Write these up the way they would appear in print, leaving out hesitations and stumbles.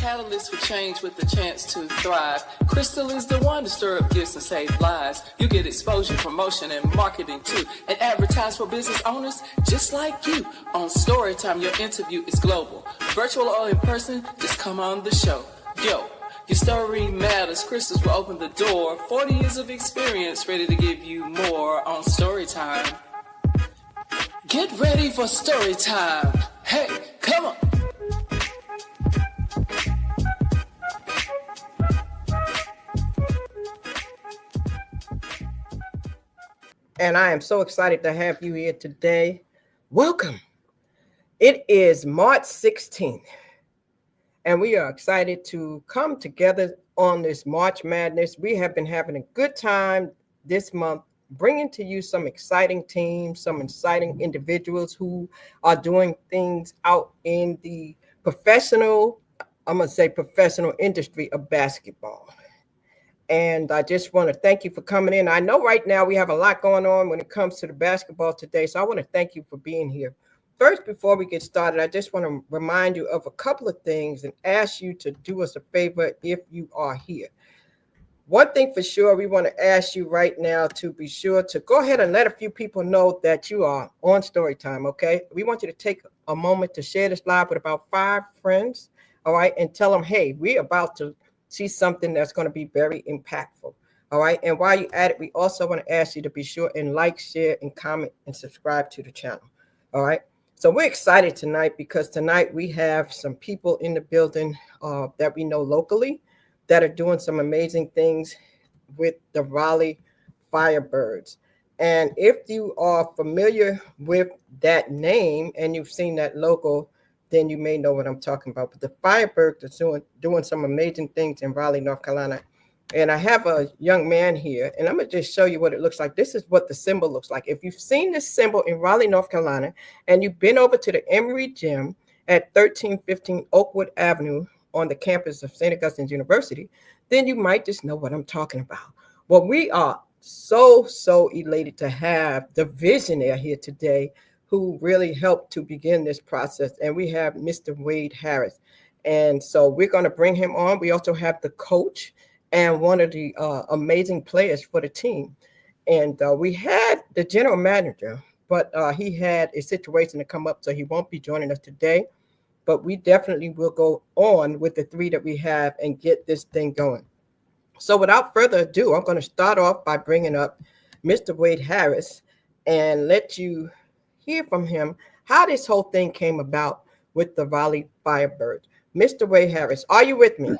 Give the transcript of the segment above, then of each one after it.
catalyst for change with the chance to thrive. Crystal is the one to stir up gifts and save lives. You get exposure, promotion, and marketing too. And advertise for business owners just like you. On Storytime, your interview is global. Virtual or in person, just come on the show. Yo, your story matters. Crystals will open the door. 40 years of experience, ready to give you more on Storytime. Get ready for Storytime. Hey, come on. And I am so excited to have you here today. Welcome. It is March 16th, and we are excited to come together on this March Madness. We have been having a good time this month, bringing to you some exciting teams, some exciting individuals who are doing things out in the professional industry of basketball. And I just want to thank you for coming in. I know right now we have a lot going on when it comes to the basketball today, so I want to thank you for being here. First, before we get started, I just want to remind you of a couple of things and ask you to do us a favor if you are here. One thing for sure, we want to ask you right now to be sure to go ahead and let a few people know that you are on Storytime, okay? We want you to take a moment to share this live with about 5 friends, all right? And tell them, hey, we're about to see something that's going to be very impactful. All right. And while you're at it, we also want to ask you to be sure and like, share, and comment and subscribe to the channel. All right. So we're excited tonight because tonight we have some people in the building that we know locally that are doing some amazing things with the Raleigh Firebirds. And if you are familiar with that name and you've seen that logo, then you may know what I'm talking about. But the Firebirds are doing some amazing things in Raleigh, North Carolina. And I have a young man here, and I'm going to just show you what it looks like. This is what the symbol looks like. If you've seen this symbol in Raleigh, North Carolina, and you've been over to the Emory Gym at 1315 Oakwood Avenue on the campus of St. Augustine's University, then you might just know what I'm talking about. Well, we are so elated to have the visionary here today who really helped to begin this process. And we have Mr. Wade Harris. And so we're going to bring him on. We also have the coach and one of the amazing players for the team. And we had the general manager, but he had a situation to come up, so he won't be joining us today. But we definitely will go on with the 3 that we have and get this thing going. So without further ado, I'm going to start off by bringing up Mr. Wade Harris and let you hear from him how this whole thing came about with the Raleigh Firebirds. Mr. Wade Harris, are you with me?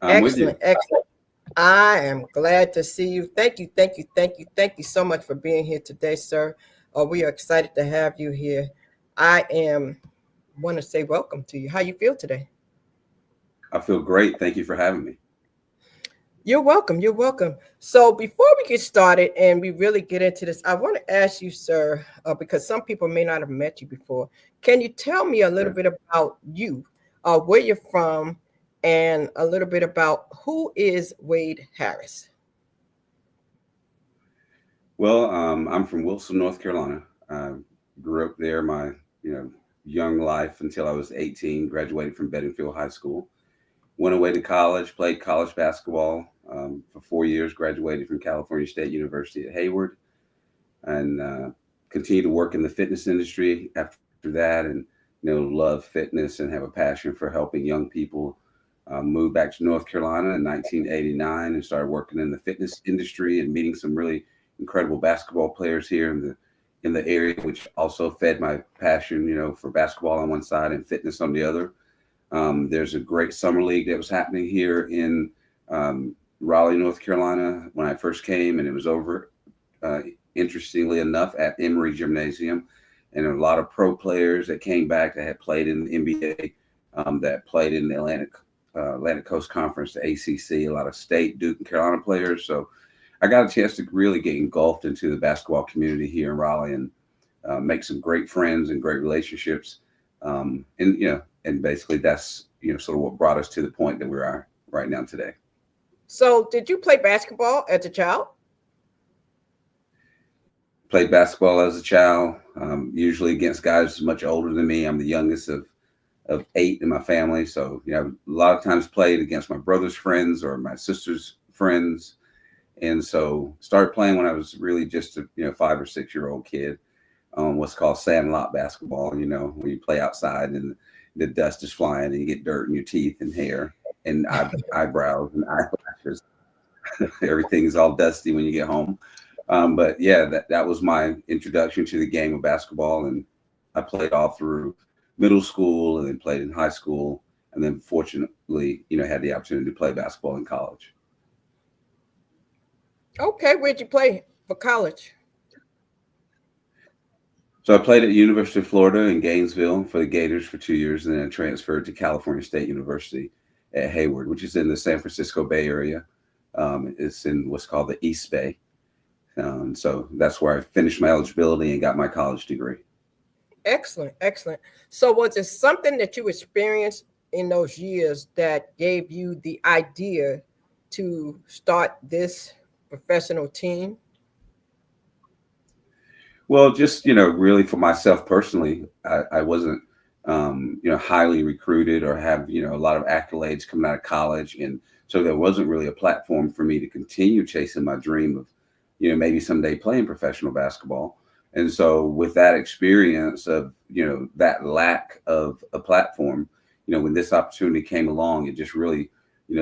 Excellent. I am glad to see you. Thank you so much for being here today, sir. We are excited to have you here. Want to say welcome to you. How you feel today? I feel great. Thank you for having me. You're welcome. So before we get started and we really get into this, I want to ask you, sir, because some people may not have met you before. Can you tell me a little bit about you, where you're from, and a little bit about who is Wade Harris? Well, I'm from Wilson, North Carolina. Grew up there my young life until I was 18, graduated from Bedingfield High School. Went away to college, played college basketball for 4 years, graduated from California State University at Hayward, and continued to work in the fitness industry after that, and love fitness and have a passion for helping young people. Moved back to North Carolina in 1989 and started working in the fitness industry and meeting some really incredible basketball players here in the area, which also fed my passion, for basketball on one side and fitness on the other. There's a great summer league that was happening here in Raleigh, North Carolina when I first came, and it was over, interestingly enough, at Emory Gymnasium. And a lot of pro players that came back that had played in the NBA, that played in the Atlantic Coast Conference, the ACC, a lot of state, Duke, and Carolina players. So I got a chance to really get engulfed into the basketball community here in Raleigh and make some great friends and great relationships. And basically that's, sort of what brought us to the point that we are right now today. So did you play basketball as a child? Played basketball as a child, usually against guys much older than me. I'm the youngest of of 8 in my family. So, you know, a lot of times played against my brother's friends or my sister's friends. And so started playing when I was really just a, 5 or 6 year old kid on what's called sandlot basketball, when you play outside and the dust is flying and you get dirt in your teeth and hair and eyebrows and eyelashes. Everything's all dusty when you get home. But yeah, that was my introduction to the game of basketball. And I played all through middle school and then played in high school. And then fortunately, had the opportunity to play basketball in college. Okay, where'd you play for college? So I played at the University of Florida in Gainesville for the Gators for 2 years, and then I transferred to California State University at Hayward, which is in the San Francisco Bay Area. It's in what's called the East Bay. So that's where I finished my eligibility and got my college degree. Excellent, excellent. So was it something that you experienced in those years that gave you the idea to start this professional team? Well, just, really for myself personally, I wasn't, highly recruited or have, a lot of accolades coming out of college. And so there wasn't really a platform for me to continue chasing my dream of, maybe someday playing professional basketball. And so with that experience of, that lack of a platform, when this opportunity came along, it just really,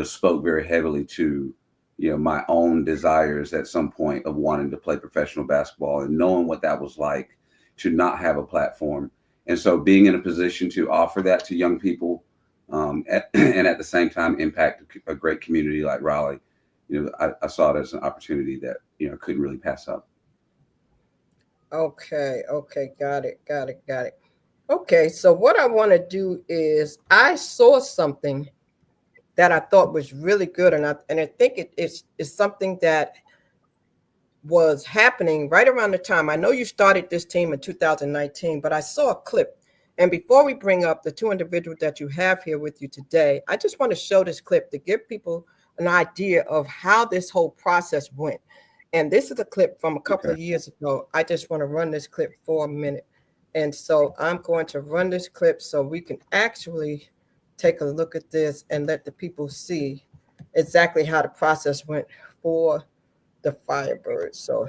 spoke very heavily to, my own desires at some point of wanting to play professional basketball and knowing what that was like to not have a platform. And so being in a position to offer that to young people and at the same time impact a great community like Raleigh, I saw it as an opportunity that, couldn't really pass up. Okay, got it. Okay, so what I want to do is I saw something that I thought was really good, and I think it's something that was happening right around the time. I know you started this team in 2019, but I saw a clip. And before we bring up the two individuals that you have here with you today, I just want to show this clip to give people an idea of how this whole process went. And this is a clip from a couple of years ago. I just want to run this clip for a minute. And so I'm going to run this clip so we can actually take a look at this and let the people see exactly how the process went for the Firebirds. So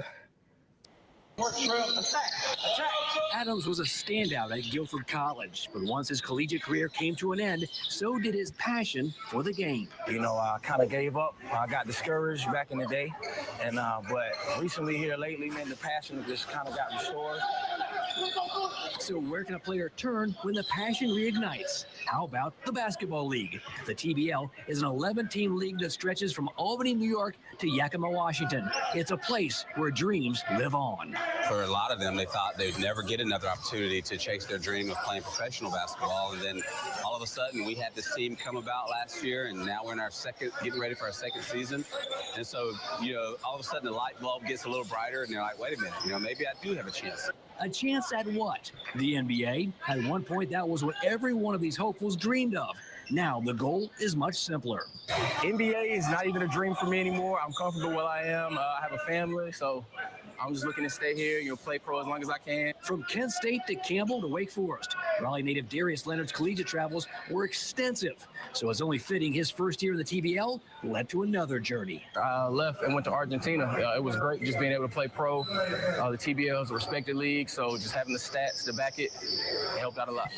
Adams was a standout at Guilford College, but once his collegiate career came to an end, so did his passion for the game. I kind of gave up. I got discouraged back in the day, and but recently here lately, man, the passion just kind of got restored. So where can a player turn when the passion reignites? How about the Basketball League? The TBL is an 11-team league that stretches from Albany, New York to Yakima, Washington. It's a place where dreams live on. For a lot of them, they thought they'd never get another opportunity to chase their dream of playing professional basketball. And then all of a sudden, we had this team come about last year, and now we're in getting ready for our second season. And so, all of a sudden the light bulb gets a little brighter, and they're like, wait a minute, maybe I do have a chance. A chance at what? The NBA? At one point, that was what every one of these hopefuls dreamed of. Now, the goal is much simpler. NBA is not even a dream for me anymore. I'm comfortable where I am. I have a family, so I'm just looking to stay here, play pro as long as I can. From Kent State to Campbell to Wake Forest, Raleigh native Darius Leonard's collegiate travels were extensive. So it's only fitting his first year in the TBL led to another journey. I left and went to Argentina. It was great just being able to play pro. The TBL is a respected league, so just having the stats to back it helped out a lot.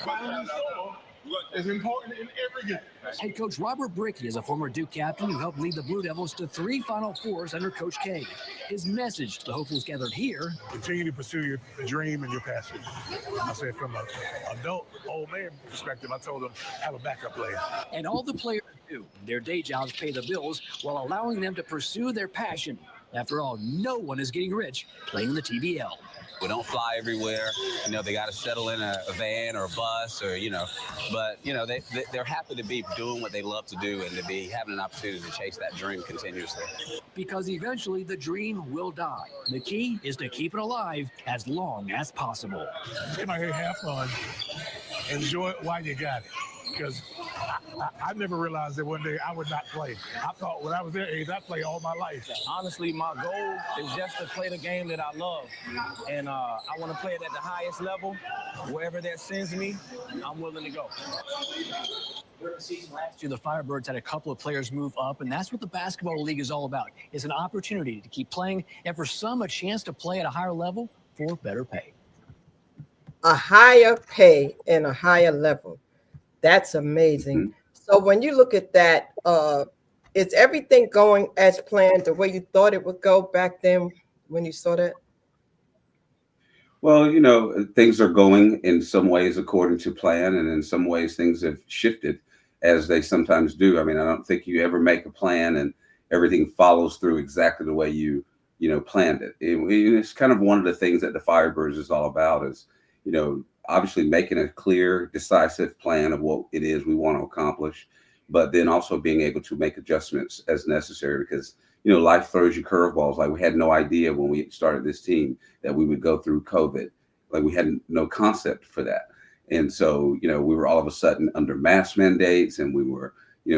Is important in every game. Head coach Robert Brickey is a former Duke captain who helped lead the Blue Devils to 3 Final Fours under Coach K. His message to the hopefuls gathered here: continue to pursue your dream and your passion. I say from an adult old man perspective, I told them have a backup player. And all the players do. Their day jobs pay the bills while allowing them to pursue their passion. After all, no one is getting rich playing in the TBL. We don't fly everywhere. They got to settle in a van or a bus or, but, they're happy to be doing what they love to do and to be having an opportunity to chase that dream continuously. Because eventually the dream will die. The key is to keep it alive as long as possible. Just come out here, have fun, enjoy it while you got it. Because I never realized that one day I would not play. I thought when I was their age, I'd play all my life. Honestly, my goal is just to play the game that I love. And I want to play it at the highest level. Wherever that sends me, I'm willing to go. During the season last year, the Firebirds had a couple of players move up, and that's what the basketball league is all about. It's an opportunity to keep playing, and for some, a chance to play at a higher level for better pay. A higher pay and a higher level. That's amazing. Mhm. So when you look at that, is everything going as planned, the way you thought it would go back then when you saw that? Well, things are going in some ways according to plan, and in some ways things have shifted as they sometimes do. I mean, I don't think you ever make a plan and everything follows through exactly the way you planned it. It's kind of one of the things that the Firebirds is all about is, obviously making a clear, decisive plan of what it is we want to accomplish, but then also being able to make adjustments as necessary because life throws you curveballs. Like we had no idea when we started this team that we would go through COVID. Like we had no concept for that. And so, we were all of a sudden under mask mandates and we were,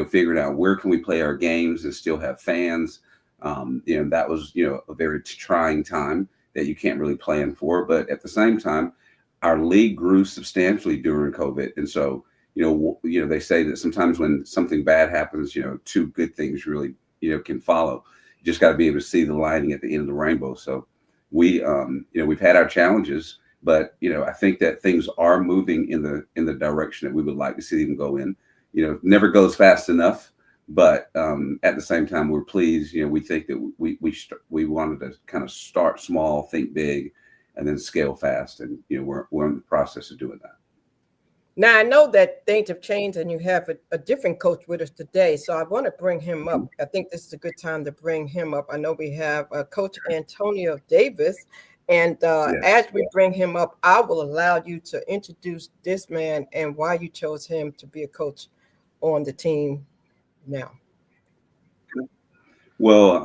figuring out where can we play our games and still have fans. That was, a very trying time that you can't really plan for. But at the same time, our league grew substantially during COVID. And so, they say that sometimes when something bad happens, two good things really, can follow. You just got to be able to see the lighting at the end of the rainbow. So we've had our challenges, but, I think that things are moving in the direction that we would like to see them go in. Never goes fast enough, but at the same time, we're pleased. We think that we wanted to kind of start small, think big, and then scale fast. And, we're in the process of doing that. Now, I know that things have changed and you have a different coach with us today. So I want to bring him up. I think this is a good time to bring him up. I know we have Coach Antonio Davis. And as we bring him up, I will allow you to introduce this man and why you chose him to be a coach on the team now. Well,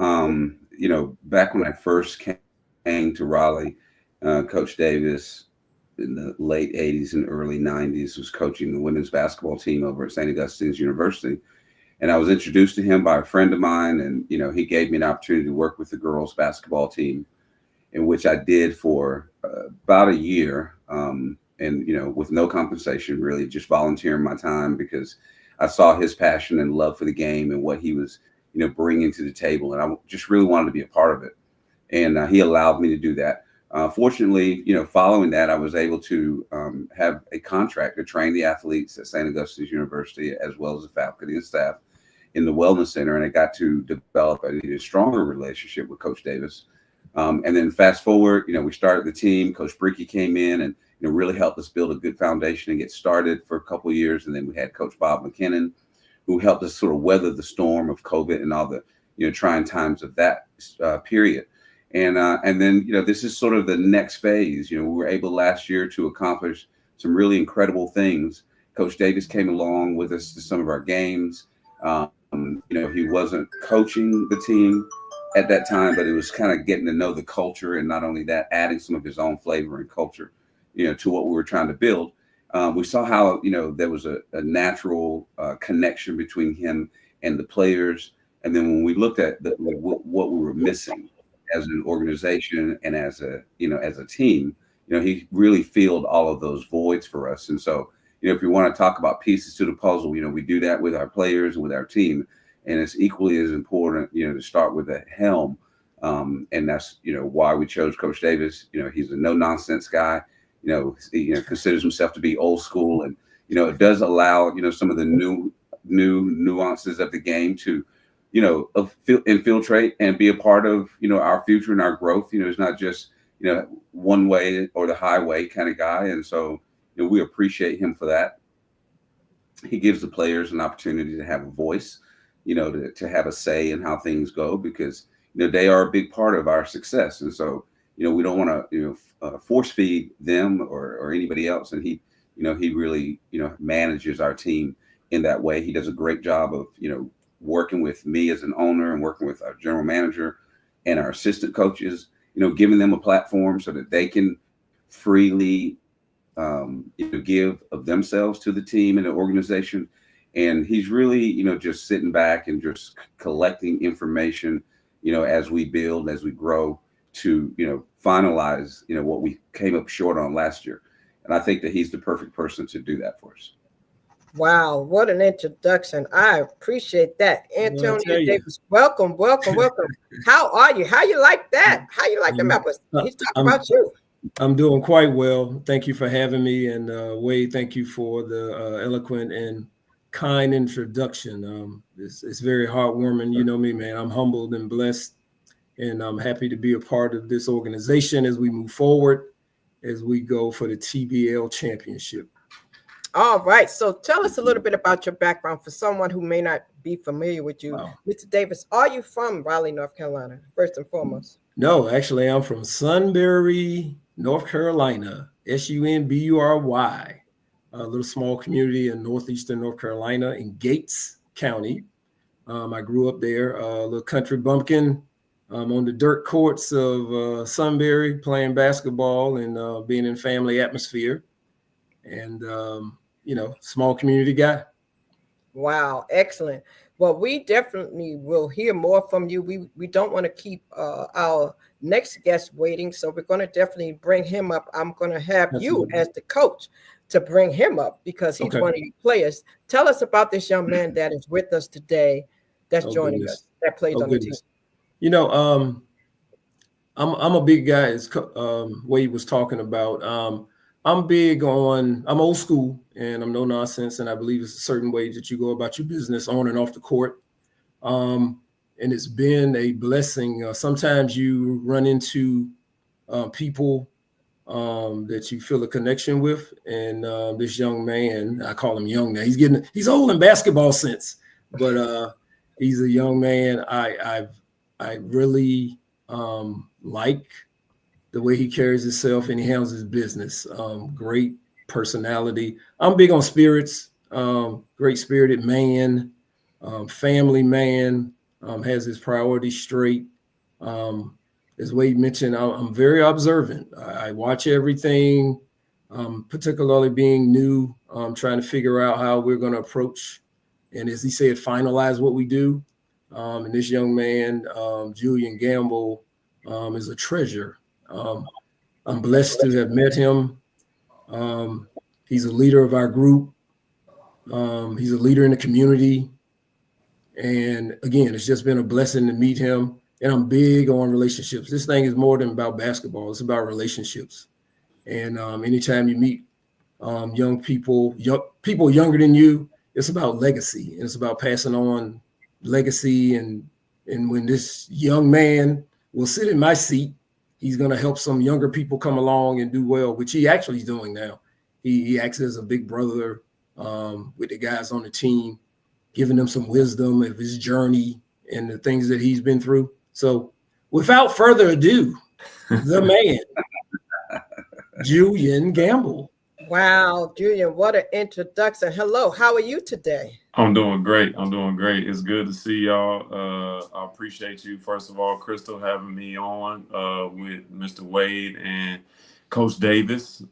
back when I first came to Raleigh, Coach Davis in the late 80s and early 90s was coaching the women's basketball team over at St. Augustine's University. And I was introduced to him by a friend of mine. And, he gave me an opportunity to work with the girls basketball team, in which I did for about a year. And, with no compensation, really just volunteering my time because I saw his passion and love for the game and what he was, bringing to the table. And I just really wanted to be a part of it. And he allowed me to do that. Fortunately, following that, I was able to have a contract to train the athletes at St. Augustine's University, as well as the faculty and staff in the Wellness Center. And I got to develop a stronger relationship with Coach Davis. And then fast forward, we started the team. Coach Brickey came in and really helped us build a good foundation and get started for a couple of years. And then we had Coach Bob McKinnon, who helped us sort of weather the storm of COVID and all the trying times of that period. And then, this is sort of the next phase. We were able last year to accomplish some really incredible things. Coach Davis came along with us to some of our games. He wasn't coaching the team at that time, but it was kind of getting to know the culture. And not only that, adding some of his own flavor and culture, to what we were trying to build. We saw how, there was a natural connection between him and the players. And then when we looked at what we were missing as an organization and as a team, he really filled all of those voids for us. And so, if you want to talk about pieces to the puzzle, we do that with our players and with our team. And it's equally as important, to start with the helm. And that's, why we chose Coach Davis. He's a no nonsense guy. He considers himself to be old school, and it does allow some of the new nuances of the game to infiltrate and be a part of our future and our growth. It's not just one way or the highway kind of guy, and so we appreciate him for that. He gives the players an opportunity to have a voice, to have a say in how things go, because they are a big part of our success, and so we don't want to force feed them or anybody else. And he really manages our team in that way. He does a great job of working with me as an owner and working with our general manager and our assistant coaches, giving them a platform so that they can freely give of themselves to the team and the organization. And he's really, just sitting back and just collecting information, as we build, as we grow to, finalize, what we came up short on last year. And I think that he's the perfect person to do that for us. Wow, what an introduction. I appreciate that. Antonio Davis, welcome. How are you? How you like that? How you like the members? He's talking about you. I'm doing quite well. Thank you for having me. And Wade, thank you for the eloquent and kind introduction. It's very heartwarming. You know me, man. I'm humbled and blessed. And I'm happy to be a part of this organization as we move forward, as we go for the TBL championship. All right. So tell us a little bit about your background for someone who may not be familiar with you. Wow. Mr. Davis, are you from Raleigh, North Carolina, first and foremost? No, actually, I'm from Sunbury, North Carolina, Sunbury, a little small community in northeastern North Carolina in Gates County. I grew up there, a little country bumpkin on the dirt courts of Sunbury, playing basketball and being in family atmosphere. And small community guy. Wow, excellent. Well, we definitely will hear more from you. We don't want to keep our next guest waiting, so we're going to definitely bring him up. I'm going to have you as the coach to bring him up because he's one of your players. Tell us about this young man that is with us today, that's joining us, that plays on the team. I'm a big guy, as Wade was talking about. I'm old school and I'm no nonsense. And I believe it's a certain way that you go about your business on and off the court. And it's been a blessing. Sometimes you run into people that you feel a connection with. And this young man, I call him young now. He's old in basketball sense, but he's a young man. I really like the way he carries himself and he handles his business. Great personality. I'm big on spirits. Great spirited man, family man, has his priorities straight. As Wade mentioned, I'm very observant. I watch everything, particularly being new, trying to figure out how we're going to approach, and as he said, finalize what we do. And this young man, Julian Gamble, is a treasure. I'm blessed to have met him. He's a leader of our group. He's a leader in the community. And again, it's just been a blessing to meet him. And I'm big on relationships. This thing is more than about basketball. It's about relationships. And anytime you meet young people younger than you, it's about legacy. And it's about passing on legacy. And when this young man will sit in my seat, he's going to help some younger people come along and do well, which he actually is doing now. He acts as a big brother with the guys on the team, giving them some wisdom of his journey and the things that he's been through. So without further ado, the man, Julian Gamble. Wow, Julian, what an introduction. Hello, how are you today? I'm doing great. It's good to see y'all. I appreciate you, first of all, Crystal, having me on with Mr. Wade and Coach Davis.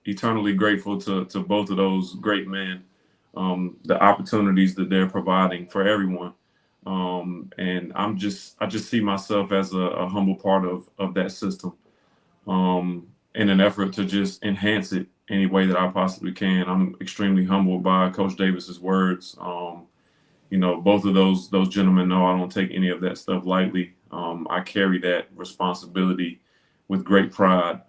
Eternally grateful to both of those great men, the opportunities that they're providing for everyone. And I just see myself as a humble part of that system in an effort to just enhance it any way that I possibly can. I'm extremely humbled by Coach Davis's words. Both of those gentlemen know I don't take any of that stuff lightly. I carry that responsibility with great pride.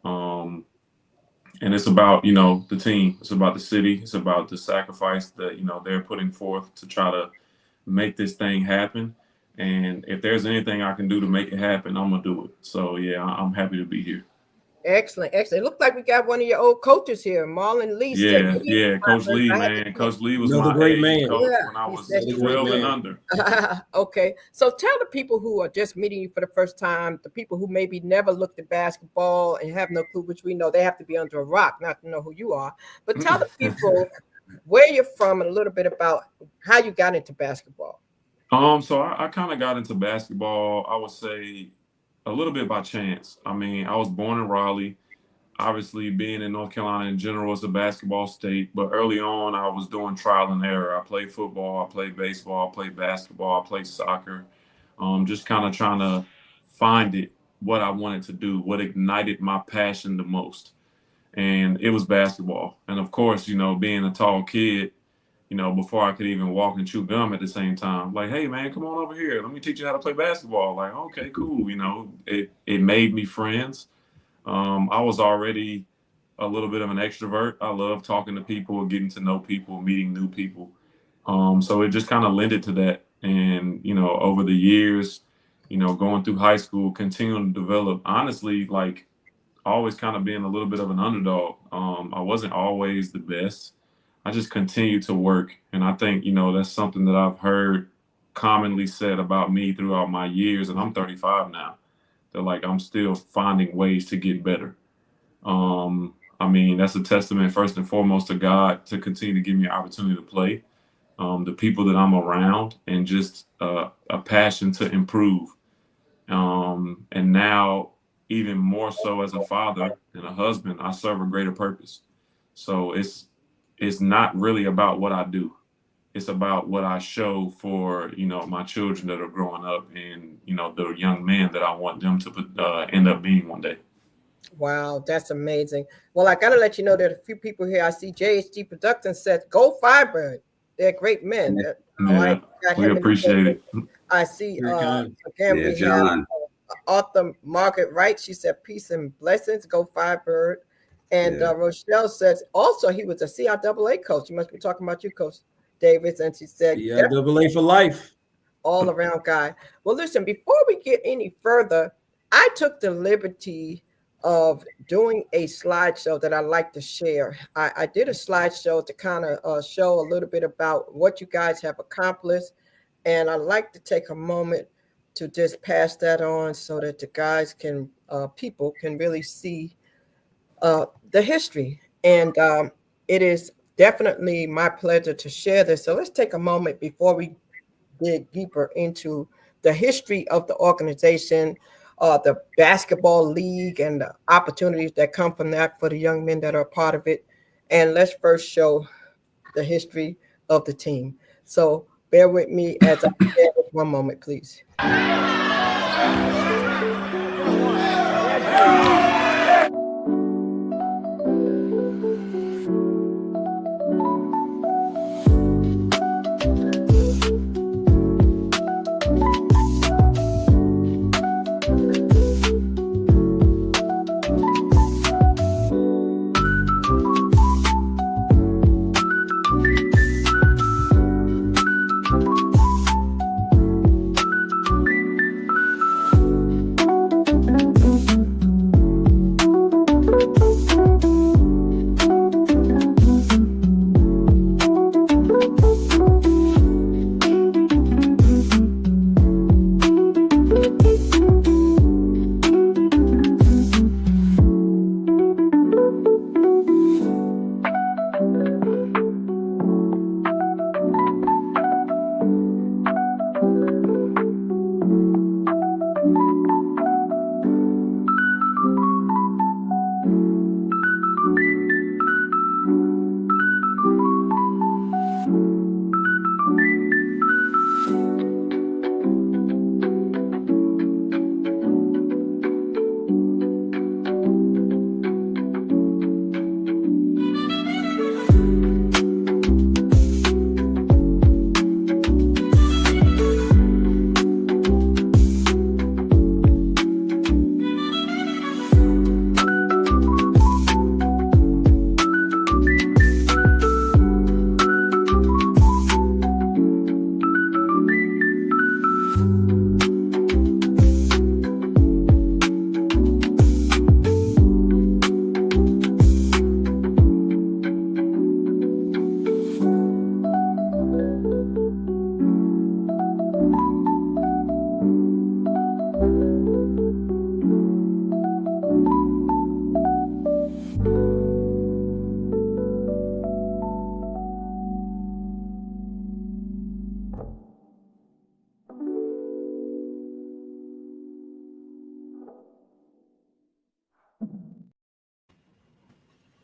And it's about, the team. It's about the city. It's about the sacrifice that, they're putting forth to try to make this thing happen. And if there's anything I can do to make it happen, I'm going to do it. So, yeah, I'm happy to be here. Excellent. It looks like we got one of your old coaches here, Marlon Lee. Yeah, Coach Lee, man. Coach Lee was my great man coach when I was 12 and under. Okay. So tell the people who are just meeting you for the first time, the people who maybe never looked at basketball and have no clue, which we know they have to be under a rock not to know who you are. But tell the people where you're from and a little bit about how you got into basketball. So I kind of got into basketball, I would say, a little bit by chance. I mean, I was born in Raleigh. obviously being in North Carolina in general is a basketball state, but early on I was doing trial and error. I played football, I played baseball, I played basketball, I played soccer, just kind of trying to find it, what I wanted to do, what ignited my passion the most. And it was basketball. And of course, being a tall kid, before I could even walk and chew gum at the same time, like, hey man, come on over here. Let me teach you how to play basketball. Like, okay, cool. It made me friends. I was already a little bit of an extrovert. I love talking to people, getting to know people, meeting new people. So it just kind of lended to that. And, over the years, going through high school, continuing to develop, honestly, like always kind of being a little bit of an underdog. I wasn't always the best. I just continued to work. And I think, that's something that I've heard commonly said about me throughout my years. And I'm 35 now. That like I'm still finding ways to get better. That's a testament first and foremost to God to continue to give me an opportunity to play, the people that I'm around, and just a passion to improve. And now, even more so as a father and a husband, I serve a greater purpose. So it's not really about what I do. It's about what I show for, my children that are growing up and, the young men that I want them to end up being one day. Wow, that's amazing. Well, I got to let you know that a few people here. I see JHG Productions said, go Firebird. They're great men. Yeah, we appreciate it. I see, again, we John. have author Margaret Wright. She said, peace and blessings, go Firebird. And Rochelle says, also, he was a CIAA coach. You must be talking about you, Coach Davis. And she said, CIAA for life. All around guy. Well, listen, before we get any further, I took the liberty of doing a slideshow that I like to share. I did a slideshow to kind of show a little bit about what you guys have accomplished. And I like to take a moment to just pass that on so that the guys can, people can really see the history. And it is definitely my pleasure to share this. So let's take a moment before we dig deeper into the history of the organization, the basketball league, and the opportunities that come from that for the young men that are part of it. And let's first show the history of the team. So bear with me as I share this. One moment, please.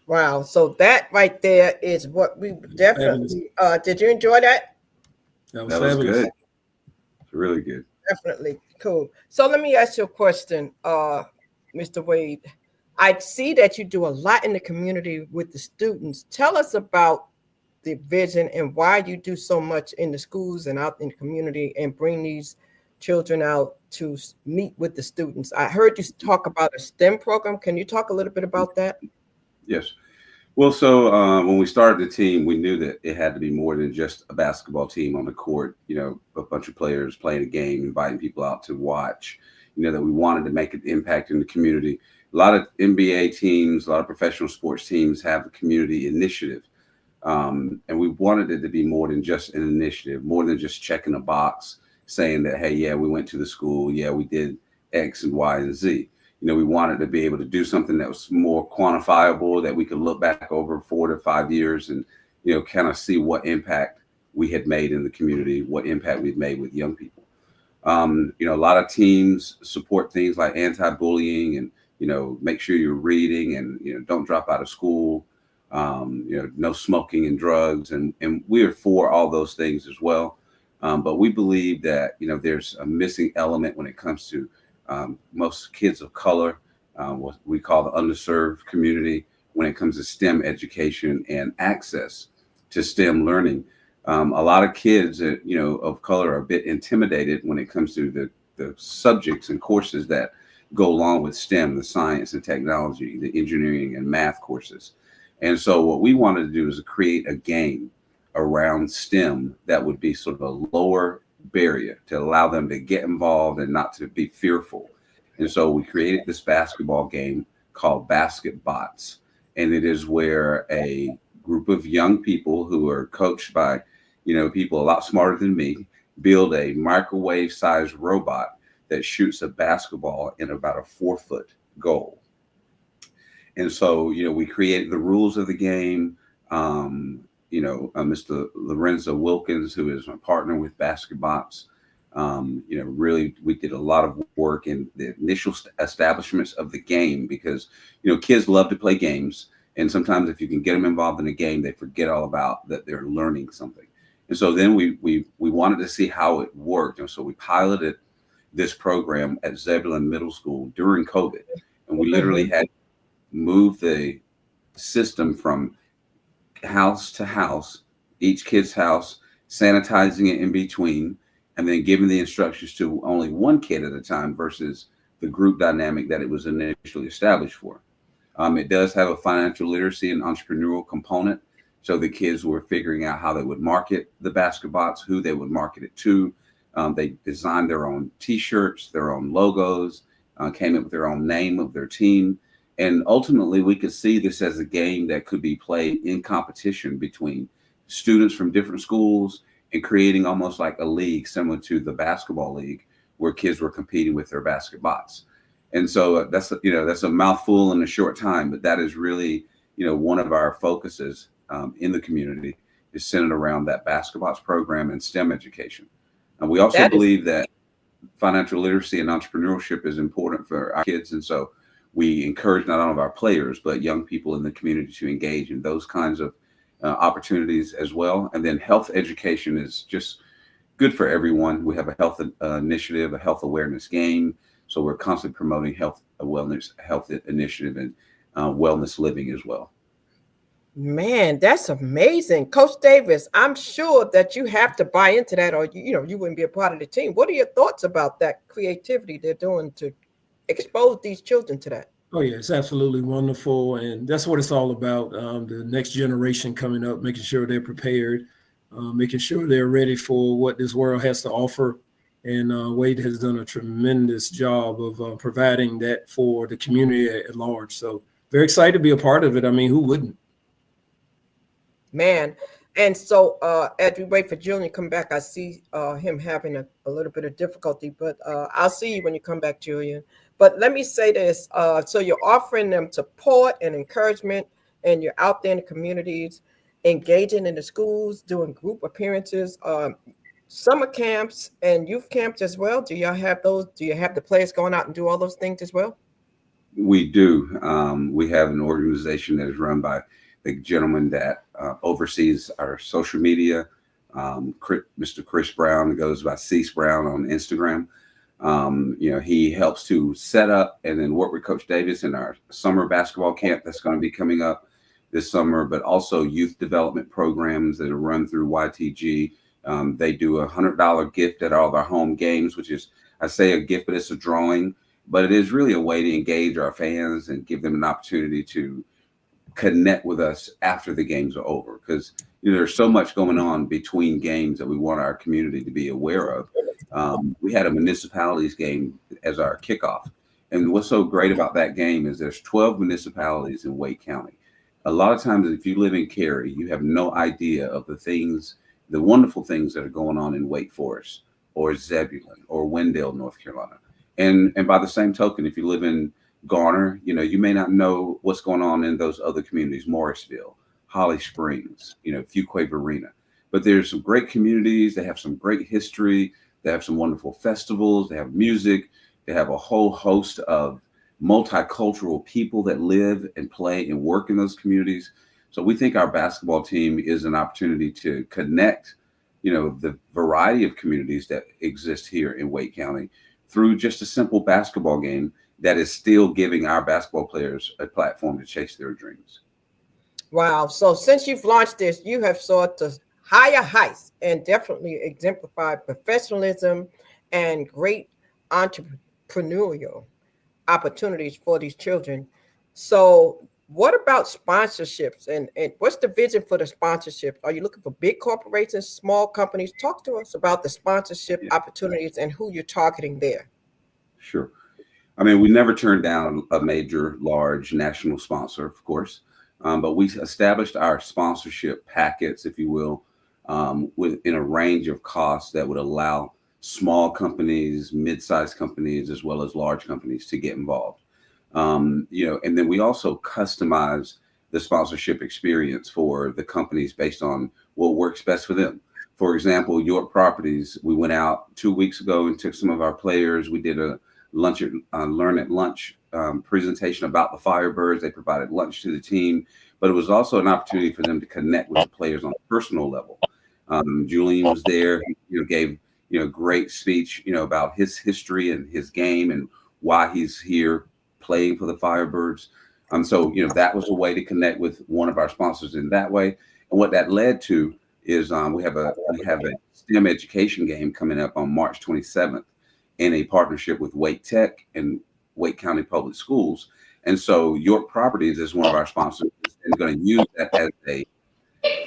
Wow. So that right there is what we Fabulous. definitely did you enjoy that? That was That was fabulous. good. It's really good. Definitely. Cool. So let me ask you a question, Mr. Wade. I see that you do a lot in the community with the students. Tell us about the vision and why you do so much in the schools and out in the community and bring these children out to meet with the students. I heard you talk about a STEM program. Can you talk a little bit about that? Yes. Well, so when we started the team, we knew that it had to be more than just a basketball team on the court, a bunch of players playing a game, inviting people out to watch, that we wanted to make an impact in the community. A lot of NBA teams, a lot of professional sports teams have a community initiative. And we wanted it to be more than just an initiative, more than just checking a box saying that, hey, yeah, we went to the school. Yeah, we did X and Y and Z. We wanted to be able to do something that was more quantifiable, that we could look back over 4 to 5 years and, kind of see what impact we had made in the community, what impact we've made with young people. A lot of teams support things like anti-bullying and, make sure you're reading and, don't drop out of school. No smoking and drugs. And we are for all those things as well. But we believe that, there's a missing element when it comes to most kids of color, what we call the underserved community, when it comes to STEM education and access to STEM learning. A lot of kids, of color are a bit intimidated when it comes to the subjects and courses that go along with STEM, the science and technology, the engineering and math courses. And so what we wanted to do is create a game around STEM that would be sort of a lower barrier to allow them to get involved and not to be fearful. And so we created this basketball game called BasketBots. And it is where a group of young people who are coached by, people a lot smarter than me, build a microwave-sized robot that shoots a basketball in about a 4-foot goal. And so, we created the rules of the game. Mr. Lorenzo Wilkins, who is my partner with BasketBots, really, we did a lot of work in the initial establishments of the game because, kids love to play games. And sometimes if you can get them involved in a game, they forget all about that they're learning something. And so then we wanted to see how it worked. And so we piloted this program at Zebulon Middle School during COVID. And we literally had move the system from house to house, each kid's house, sanitizing it in between, and then giving the instructions to only one kid at a time versus the group dynamic that it was initially established for. It does have a financial literacy and entrepreneurial component. So the kids were figuring out how they would market the BasketBots, who they would market it to. They designed their own T-shirts, their own logos, came up with their own name of their team. And ultimately, we could see this as a game that could be played in competition between students from different schools and creating almost like a league similar to the basketball league where kids were competing with their BasketBots. And so that's a mouthful in a short time, but that is really, one of our focuses in the community is centered around that BasketBots program and STEM education. And we also believe that financial literacy and entrepreneurship is important for our kids. And so we encourage not only our players, but young people in the community to engage in those kinds of opportunities as well. And then health education is just good for everyone. We have a health initiative, a health awareness game. So we're constantly promoting health initiative and wellness living as well. Man, that's amazing. Coach Davis, I'm sure that you have to buy into that or you wouldn't be a part of the team. What are your thoughts about that creativity they're doing to expose these children to that? Oh yeah, it's absolutely wonderful, and that's what it's all about. The next generation coming up, making sure they're prepared, making sure they're ready for what this world has to offer. And Wade has done a tremendous job of providing that for the community at large. So very excited to be a part of it. I mean, who wouldn't? Man. And so as we wait for Julian to come back, I see him having a little bit of difficulty, but I'll see you when you come back, Julian. But let me say this. So you're offering them support and encouragement, and you're out there in the communities, engaging in the schools, doing group appearances, summer camps and youth camps as well. Do y'all have those? Do you have the players going out and do all those things as well? We do. We have an organization that is run by the gentleman that oversees our social media, Mr. Chris Brown, that goes by Cease Brown on Instagram. He helps to set up and then work with Coach Davis in our summer basketball camp that's going to be coming up this summer, but also youth development programs that are run through YTG. They do a $100 gift at all of our home games, which is, I say a gift, but it's a drawing. But it is really a way to engage our fans and give them an opportunity to connect with us after the games are over. Because there's so much going on between games that we want our community to be aware of. We had a municipalities game as our kickoff. And what's so great about that game is there's 12 municipalities in Wake County. A lot of times, if you live in Cary, you have no idea of the wonderful things that are going on in Wake Forest or Zebulon or Wendell, North Carolina. And by the same token, if you live in Garner, you may not know what's going on in those other communities, Morrisville, Holly Springs, Fuquay-Varina. But there's some great communities. They have some great history. They have some wonderful festivals. They have music. They have a whole host of multicultural people that live and play and work in those communities. So we think our basketball team is an opportunity to connect, the variety of communities that exist here in Wake County through just a simple basketball game that is still giving our basketball players a platform to chase their dreams. Wow. So since you've launched this, you have sought to higher heights and definitely exemplified professionalism and great entrepreneurial opportunities for these children. So what about sponsorships and what's the vision for the sponsorship? Are you looking for big corporations, small companies? Talk to us about the sponsorship opportunities and who you're targeting there. Sure. I mean, we never turned down a major, large national sponsor, of course, but we established our sponsorship packets, if you will, within a range of costs that would allow small companies, mid-sized companies, as well as large companies to get involved. And then we also customize the sponsorship experience for the companies based on what works best for them. For example, York Properties, we went out 2 weeks ago and took some of our players. We did a learn at lunch presentation about the Firebirds. They provided lunch to the team, but it was also an opportunity for them to connect with the players on a personal level. Julian was there, gave great speech, about his history and his game and why he's here playing for the Firebirds. So that was a way to connect with one of our sponsors in that way. And what that led to is we have a STEM education game coming up on March 27th in a partnership with Wake Tech and Wake County Public Schools. And so York Properties is one of our sponsors and going to use that as a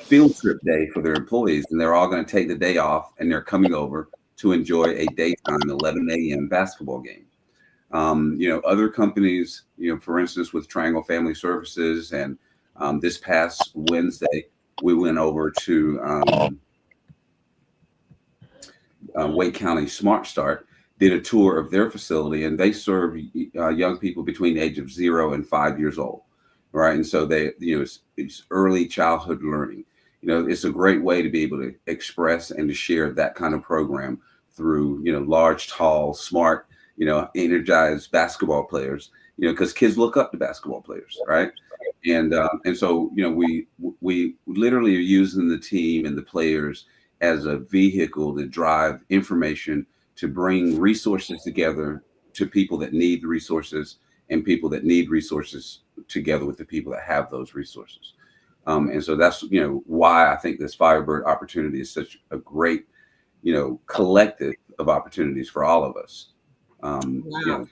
field trip day for their employees. And they're all going to take the day off and they're coming over to enjoy a daytime 11 a.m. basketball game. Other companies, for instance, with Triangle Family Services, and this past Wednesday, we went over to Wake County Smart Start, did a tour of their facility, and they serve young people between the age of 0 and 5 years old, right? And so they, it's early childhood learning. It's a great way to be able to express and to share that kind of program through, large, tall, smart, energized basketball players, because kids look up to basketball players, right? And so, we literally are using the team and the players as a vehicle to drive information, to bring resources together to people that need the resources and people that need resources together with the people that have those resources. And so that's, why I think this Firebird opportunity is such a great, collective of opportunities for all of us. Wow.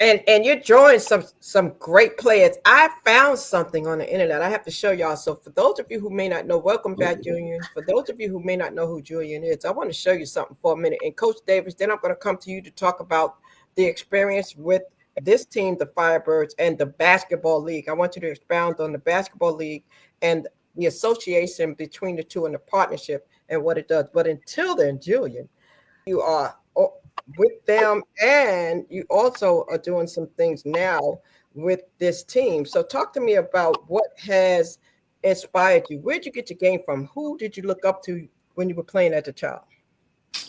And you're drawing some great players. I found something on the internet I have to show y'all. So for those of you who may not know, welcome back, Julian. For those of you who may not know who Julian is, I want to show you something for a minute. And Coach Davis, then I'm going to come to you to talk about the experience with this team, the Firebirds, and the basketball league. I want you to expound on the basketball league and the association between the two and the partnership and what it does. But until then, Julian, you are with them, and you also are doing some things now with this team. So talk to me about what has inspired you. Where'd you get your game from? Who did you look up to when you were playing as a child?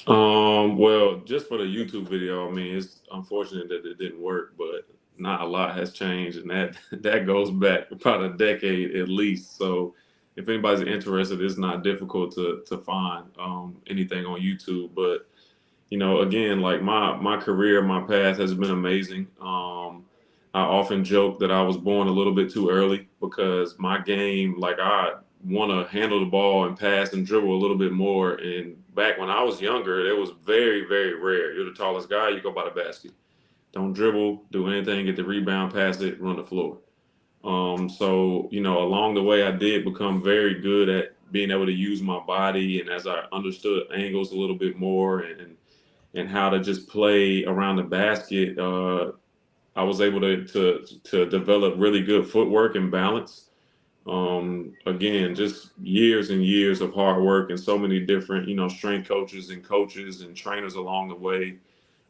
Well, just for the YouTube video, I mean, it's unfortunate that it didn't work, but not a lot has changed, and that goes back about a decade at least. So if anybody's interested, it's not difficult to find anything on YouTube. But again, like my career, my path has been amazing. I often joke that I was born a little bit too early because my game, like I want to handle the ball and pass and dribble a little bit more. And back when I was younger, it was very, very rare. You're the tallest guy, you go by the basket. Don't dribble, do anything, get the rebound, pass it, run the floor. So along the way, I did become very good at being able to use my body, and as I understood angles a little bit more and how to just play around the basket, I was able to develop really good footwork and balance. Again, just years and years of hard work and so many different, strength coaches and trainers along the way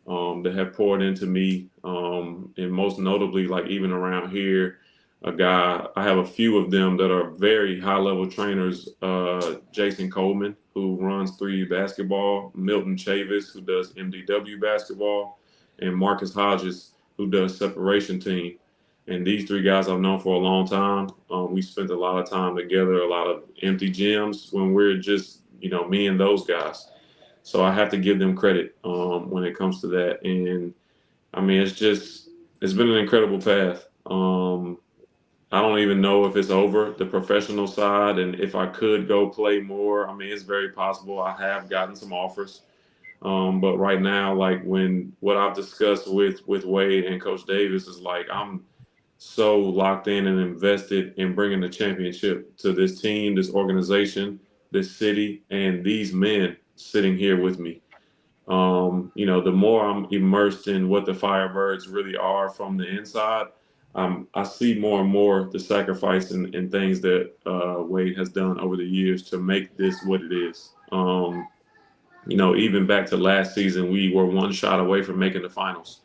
that have poured into me. And most notably, like even around here, I have a few of them that are very high level trainers. Jason Coleman, who runs 3U basketball, Milton Chavis, who does MDW basketball, and Marcus Hodges, who does separation team. And these 3 guys I've known for a long time. We spent a lot of time together, a lot of empty gyms when we're just, me and those guys. So I have to give them credit when it comes to that. And I mean, it's been an incredible path. I don't even know if it's over the professional side, and if I could go play more, I mean, it's very possible. I have gotten some offers. But right now, like what I've discussed with Wade and Coach Davis is like, I'm so locked in and invested in bringing the championship to this team, this organization, this city, and these men sitting here with me. The more I'm immersed in what the Firebirds really are from the inside, I see more and more the sacrifice and things that Wade has done over the years to make this what it is. Even back to last season, we were one shot away from making the finals.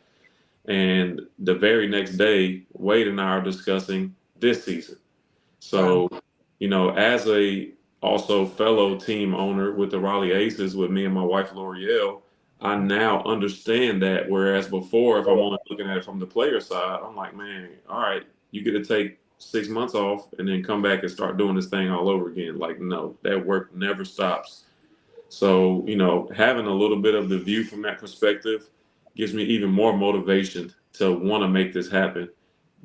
And the very next day, Wade and I are discussing this season. So, as a also fellow team owner with the Raleigh Aces with me and my wife, L'Oreal, I now understand that. Whereas before, if I'm only looking at it from the player side, I'm like, man, all right, you get to take 6 months off and then come back and start doing this thing all over again. Like, no, that work never stops. So, having a little bit of the view from that perspective gives me even more motivation to want to make this happen,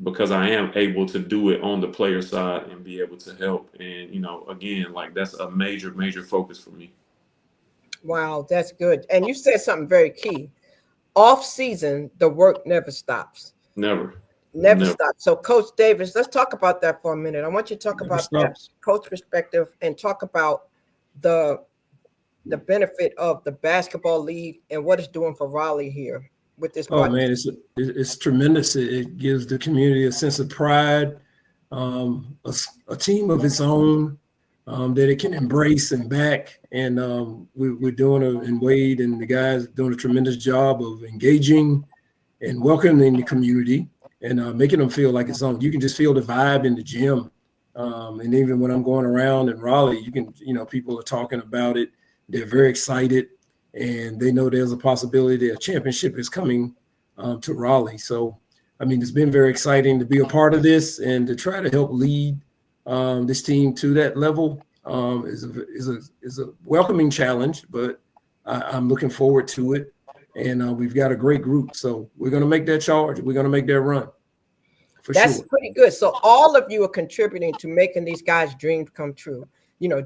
because I am able to do it on the player side and be able to help. And, again, like that's a major, major focus for me. Wow, that's good. And you said something very key. Off season, the work never stops. Never Stops. So Coach Davis, let's talk about that for a minute. I want you to talk about that coach perspective and talk about the benefit of the basketball league and what it's doing for Raleigh here with this project. Man, it's tremendous. It gives the community a sense of pride, a team of its own that it can embrace and back. And we're doing and Wade and the guys doing a tremendous job of engaging and welcoming the community and making them feel like it's own. You can just feel the vibe in the gym. And even when I'm going around in Raleigh, you can, people are talking about it. They're very excited, and they know there's a possibility that a championship is coming to Raleigh. So, I mean, it's been very exciting to be a part of this and to try to help lead this team to that level. Is a welcoming challenge, but I'm looking forward to it. And we've got a great group, so we're going to make that charge. We're going to make that run. That's pretty good. So all of you are contributing to making these guys' dreams come true.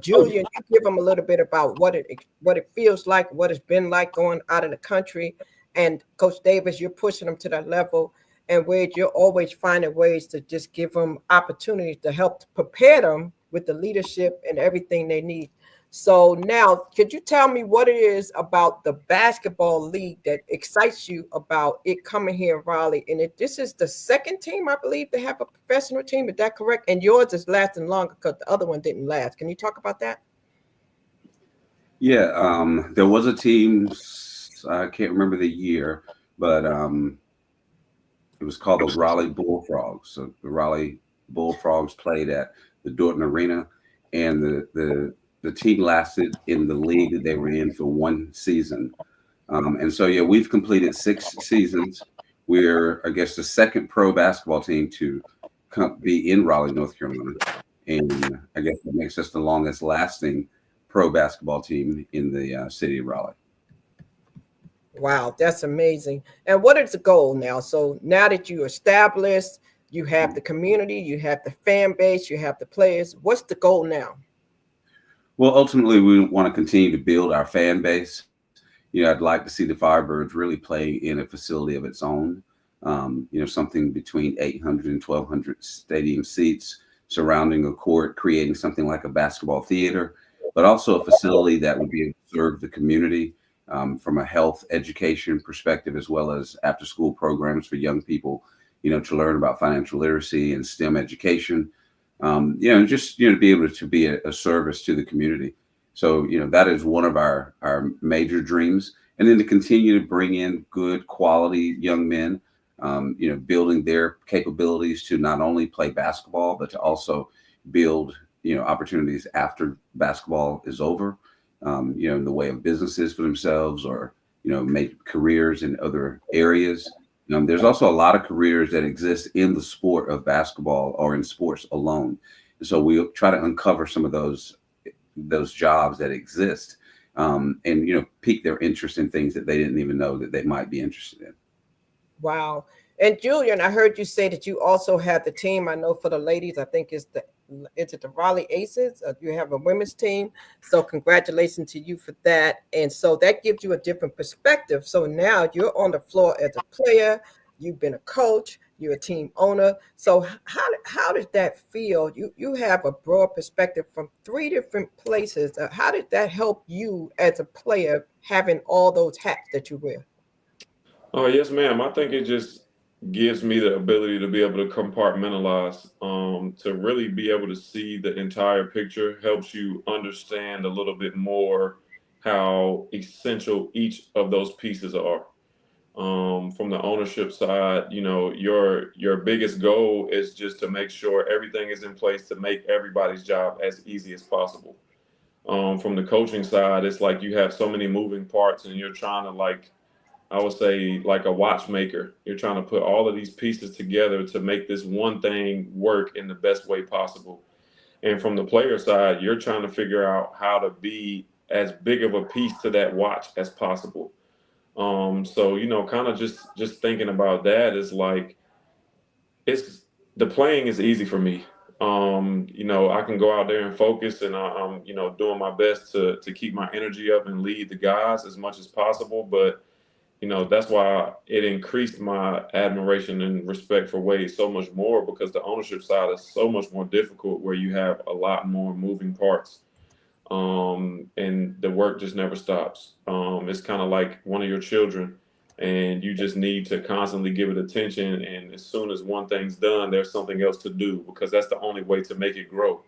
Julian, you give them a little bit about what it feels like, what it's been like going out of the country. And Coach Davis, you're pushing them to that level. And Wade, you're always finding ways to just give them opportunities to help prepare them with the leadership and everything they need. So now, could you tell me what it is about the basketball league that excites you about it coming here in Raleigh? And this is the second team, I believe, to have a professional team. Is that correct? And yours is lasting longer because the other one didn't last. Can you talk about that? Yeah, there was a team, I can't remember the year, but it was called the Raleigh Bullfrogs. So the Raleigh Bullfrogs played at the Dorton Arena, and the team lasted in the league that they were in for one season. And so, yeah, we've completed 6 seasons. We're, I guess, the second pro basketball team to be in Raleigh, North Carolina. And I guess that makes us the longest lasting pro basketball team in the city of Raleigh. Wow, that's amazing. And what is the goal now? So now that you established, you have the community, you have the fan base, you have the players. What's the goal now? Well, ultimately, we want to continue to build our fan base. I'd like to see the Firebirds really play in a facility of its own. Something between 800 and 1,200 stadium seats surrounding a court, creating something like a basketball theater, but also a facility that would be able to serve the community from a health education perspective, as well as after school programs for young people, to learn about financial literacy and STEM education, to be able to be a service to the community. So, that is one of our major dreams. And then to continue to bring in good quality young men, building their capabilities to not only play basketball, but to also build, opportunities after basketball is over, in the way of businesses for themselves or, make careers in other areas. There's also a lot of careers that exist in the sport of basketball or in sports alone. And so we try to uncover some of those jobs that exist, and pique their interest in things that they didn't even know that they might be interested in. Wow. And Julian, I heard you say that you also have the team. I know for the ladies, I think is it the Raleigh Aces? You have a women's team. So congratulations to you for that. And so that gives you a different perspective. So now you're on the floor as a player. You've been a coach. You're a team owner. So how does that feel? You have a broad perspective from 3 different places. How did that help you as a player, having all those hats that you wear? Oh, yes, ma'am. I think it just gives me the ability to be able to compartmentalize, to really be able to see the entire picture, helps you understand a little bit more how essential each of those pieces are. From the ownership side, your biggest goal is just to make sure everything is in place to make everybody's job as easy as possible. From the coaching side, it's like you have so many moving parts and you're trying to, I would say, like a watchmaker. You're trying to put all of these pieces together to make this one thing work in the best way possible. And from the player side, you're trying to figure out how to be as big of a piece to that watch as possible. So, kind of just thinking about that is like, it's the playing is easy for me. I can go out there and focus, and I'm, doing my best to keep my energy up and lead the guys as much as possible. But that's why it increased my admiration and respect for Wade so much more, because the ownership side is so much more difficult, where you have a lot more moving parts, and the work just never stops. It's kind of like one of your children, and you just need to constantly give it attention. And as soon as one thing's done, there's something else to do, because that's the only way to make it grow.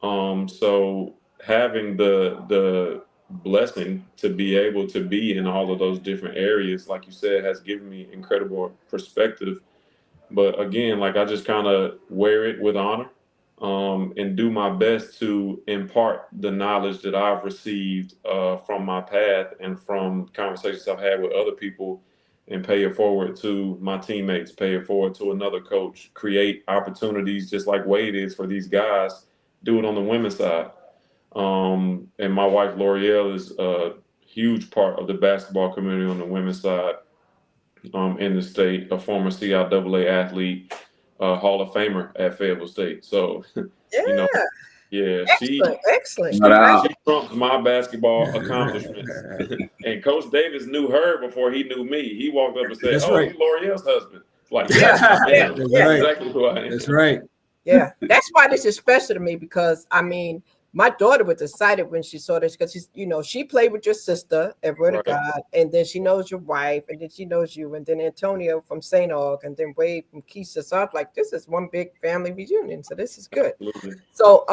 So having the blessing to be able to be in all of those different areas, like you said, has given me incredible perspective. But again, I just kind of wear it with honor, and do my best to impart the knowledge that I've received from my path and from conversations I've had with other people, and pay it forward to my teammates, pay it forward to another coach, create opportunities just like Wade is for these guys, do it on the women's side. And my wife, L'Oreal, is a huge part of the basketball community on the women's side, in the state, a former CIAA athlete, Hall of Famer at Fayetteville State. So, Yeah. Yeah, Excellent. she trumps my basketball accomplishments. And Coach Davis knew her before he knew me. He walked up and said, That's "Oh, right. you L'Oreal's husband." Like, That's right. exactly who I am. That's right. Yeah, that's why this is special to me, because my daughter was excited when she saw this, because she played with your sister at Word of Right. God, and then she knows your wife, and then she knows you, and then Antonio from St. Aug, and then Wade from Keisha. So I was like, this is one big family reunion. So this is good. Absolutely. So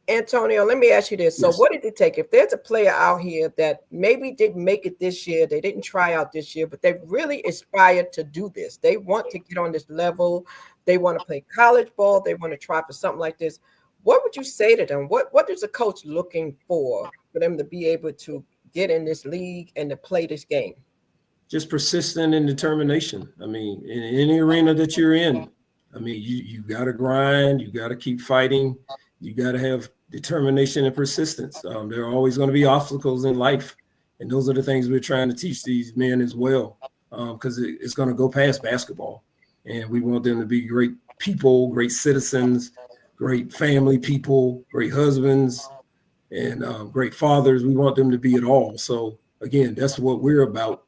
Antonio, let me ask you this. So Yes. what did it take? If there's a player out here that maybe didn't make it this year, they didn't try out this year, but they really aspired to do this. They want to get on this level. They want to play college ball. They want to try for something like this. What would you say to them? What is a coach looking for them to be able to get in this league and to play this game? just persistent and determination. I mean, in any arena that you're in, I mean, you got to grind, you got to keep fighting, you got to have determination and persistence. There are always going to be obstacles in life. And those are the things we're trying to teach these men as well, because it's going to go past basketball. And we want them to be great people, great citizens, great family people, great husbands, and great fathers. We want them to be it all. So, again, that's what we're about,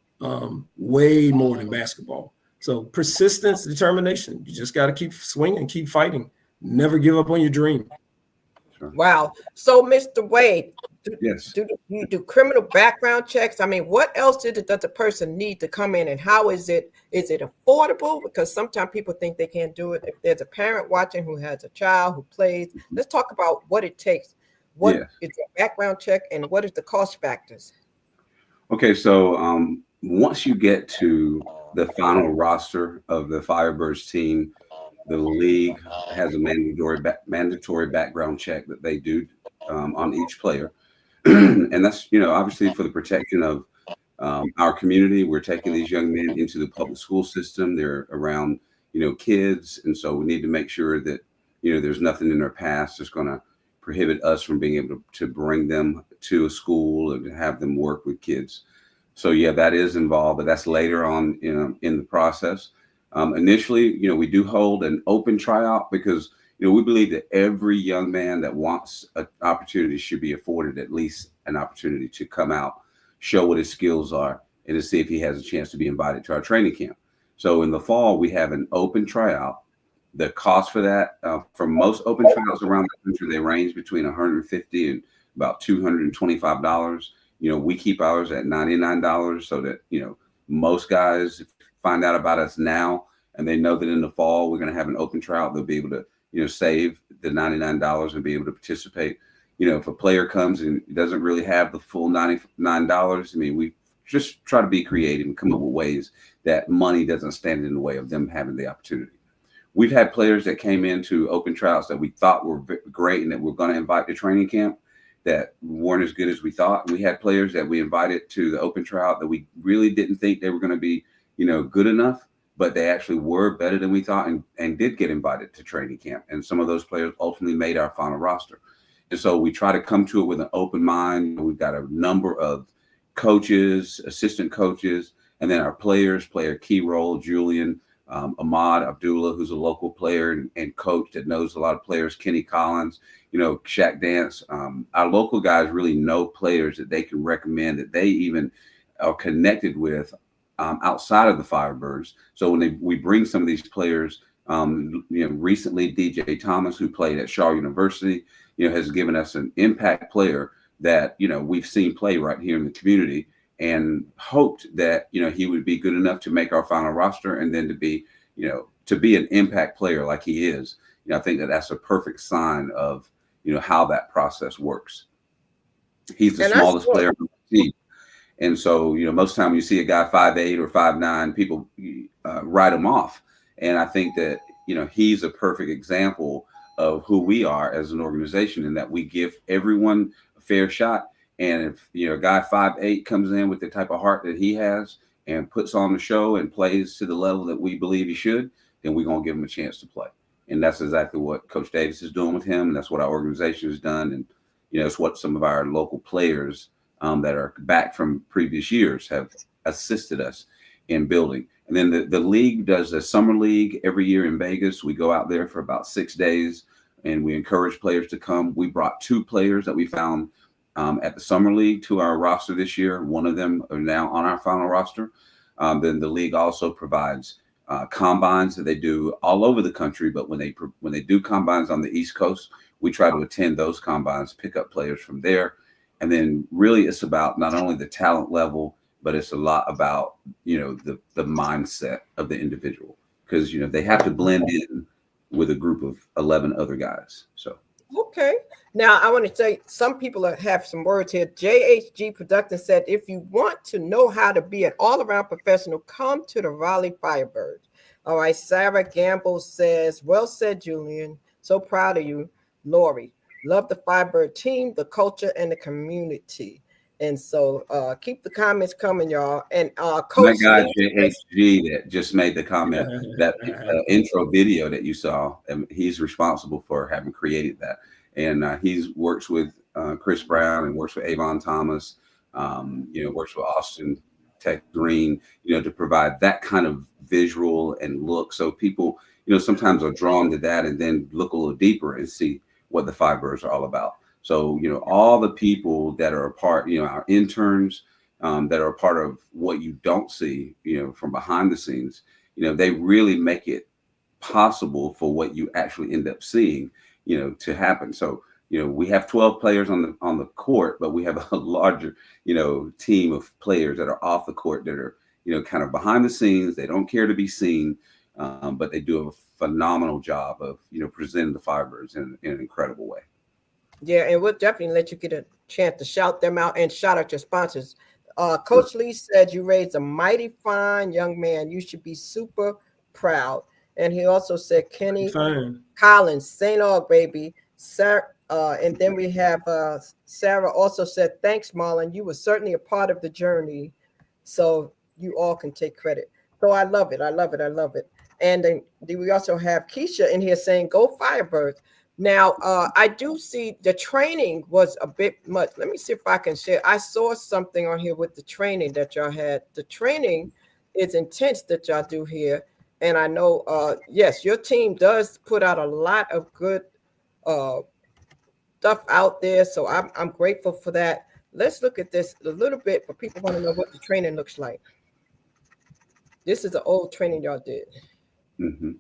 way more than basketball. So persistence, determination. You just got to keep swinging, keep fighting. Never give up on your dream. Wow. So, Mr. Wade, Yes. do you do criminal background checks? I mean, what else does the person need to come in, and how is it affordable? Because sometimes people think they can't do it. If there's a parent watching who has a child who plays, let's talk about what it takes. What is a background check, and what is the cost factors? Okay, so once you get to the final roster of the Firebirds team, the league has a mandatory background check that they do on each player. And that's, obviously for the protection of our community. We're taking these young men into the public school system. They're around, kids. And so we need to make sure that, there's nothing in their past that's going to prohibit us from being able to bring them to a school and to have them work with kids. So, yeah, that is involved, but that's later on in the process. Initially, we do hold an open tryout because, we believe that every young man that wants an opportunity should be afforded at least an opportunity to come out, show what his skills are, and to see if he has a chance to be invited to our training camp. So in the fall, we have an open tryout. The cost for that, for most open tryouts around the country, they range between $150 and about $225. We keep ours at $99 so that, most guys find out about us now and they know that in the fall we're going to have an open tryout. They'll be able to, save the $99 and be able to participate. If a player comes and doesn't really have the full $99, I mean, we just try to be creative and come up with ways that money doesn't stand in the way of them having the opportunity. We've had players that came into open tryouts that we thought were great and that we're going to invite to training camp that weren't as good as we thought. We had players that we invited to the open tryout that we really didn't think they were going to be, good enough, but they actually were better than we thought and did get invited to training camp. And some of those players ultimately made our final roster. And so we try to come to it with an open mind. We've got a number of coaches, assistant coaches, and then our players play a key role. Julian, Ahmad Abdullah, who's a local player and coach that knows a lot of players, Kenny Collins, Shaq Dance. Our local guys really know players that they can recommend that they even are connected with outside of the Firebirds. So when we bring some of these players, recently DJ Thomas, who played at Shaw University, has given us an impact player that, we've seen play right here in the community and hoped that, he would be good enough to make our final roster and then to be an impact player like he is. I think that that's a perfect sign of, how that process works. He's the smallest player on the team. And so, most of the time you see a guy 5'8" or 5'9", people write him off. And I think that, he's a perfect example of who we are as an organization and that we give everyone a fair shot. And if, a guy 5'8" comes in with the type of heart that he has and puts on the show and plays to the level that we believe he should, then we're going to give him a chance to play. And that's exactly what Coach Davis is doing with him. And that's what our organization has done. And, it's what some of our local players that are back from previous years have assisted us in building. And then the league does a summer league every year in Vegas. We go out there for about 6 days and we encourage players to come. We brought 2 players that we found at the summer league to our roster this year. One of them are now on our final roster. Then the league also provides combines that they do all over the country. But when they do combines on the East Coast, we try to attend those combines, pick up players from there. And then really it's about not only the talent level, but it's a lot about, the mindset of the individual because, they have to blend in with a group of 11 other guys. So. Okay. Now I want to say some people have some words here. JHG Production said, if you want to know how to be an all-around professional, come to the Raleigh Firebirds. All right. Sarah Gamble says, well said, Julian. So proud of you. Lori, love the Firebird team, the culture, and the community. And so keep the comments coming, y'all. And My Coach guy Lee says, JHG that just made the comment that intro video that you saw, he's responsible for having created that, and he works with Chris Brown and works with Avon Thomas, works with Austin Tech Green, to provide that kind of visual and look, so people, sometimes are drawn to that and then look a little deeper and see what the Firebirds are all about. So, all the people that are a part, our interns, that are a part of what you don't see, from behind the scenes, they really make it possible for what you actually end up seeing, to happen. So, we have 12 players on the court, but we have a larger, team of players that are off the court that are, kind of behind the scenes. They don't care to be seen, but they do a phenomenal job of, presenting the Firebirds in an incredible way. Yeah, and we'll definitely let you get a chance to shout them out and shout out your sponsors. Coach Lee said you raised a mighty fine young man. You should be super proud. And he also said Kenny Collins, St. Aug, baby. Sarah, and then we have Sarah also said, thanks, Marlon. You were certainly a part of the journey. So you all can take credit. So I love it. I love it. I love it. And then we also have Keisha in here saying, go Firebirds. Now, I do see the training was a bit much. Let me see if I can share. I saw something on here with the training that y'all had. The training is intense that y'all do here. And I know, yes, your team does put out a lot of good stuff out there. So I'm grateful for that. Let's look at this a little bit for people want to know what the training looks like. This is the old training y'all did. Mm-hmm.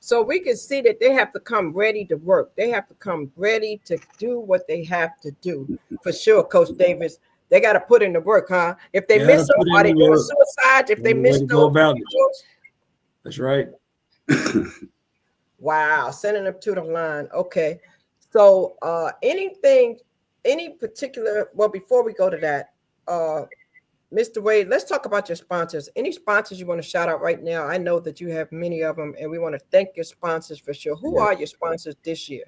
So we can see that they have to come ready to work. They have to come ready to do what they have to do. For sure, Coach Davis. They got to put in the work, huh? If they miss somebody doing suicide, if they miss those, that's right. Wow, sending them to the line. Okay. So any particular, well, before we go to that, Mr. Wade, let's talk about your sponsors. Any sponsors you want to shout out right now? I know that you have many of them, and we want to thank your sponsors for sure. Who are your sponsors this year?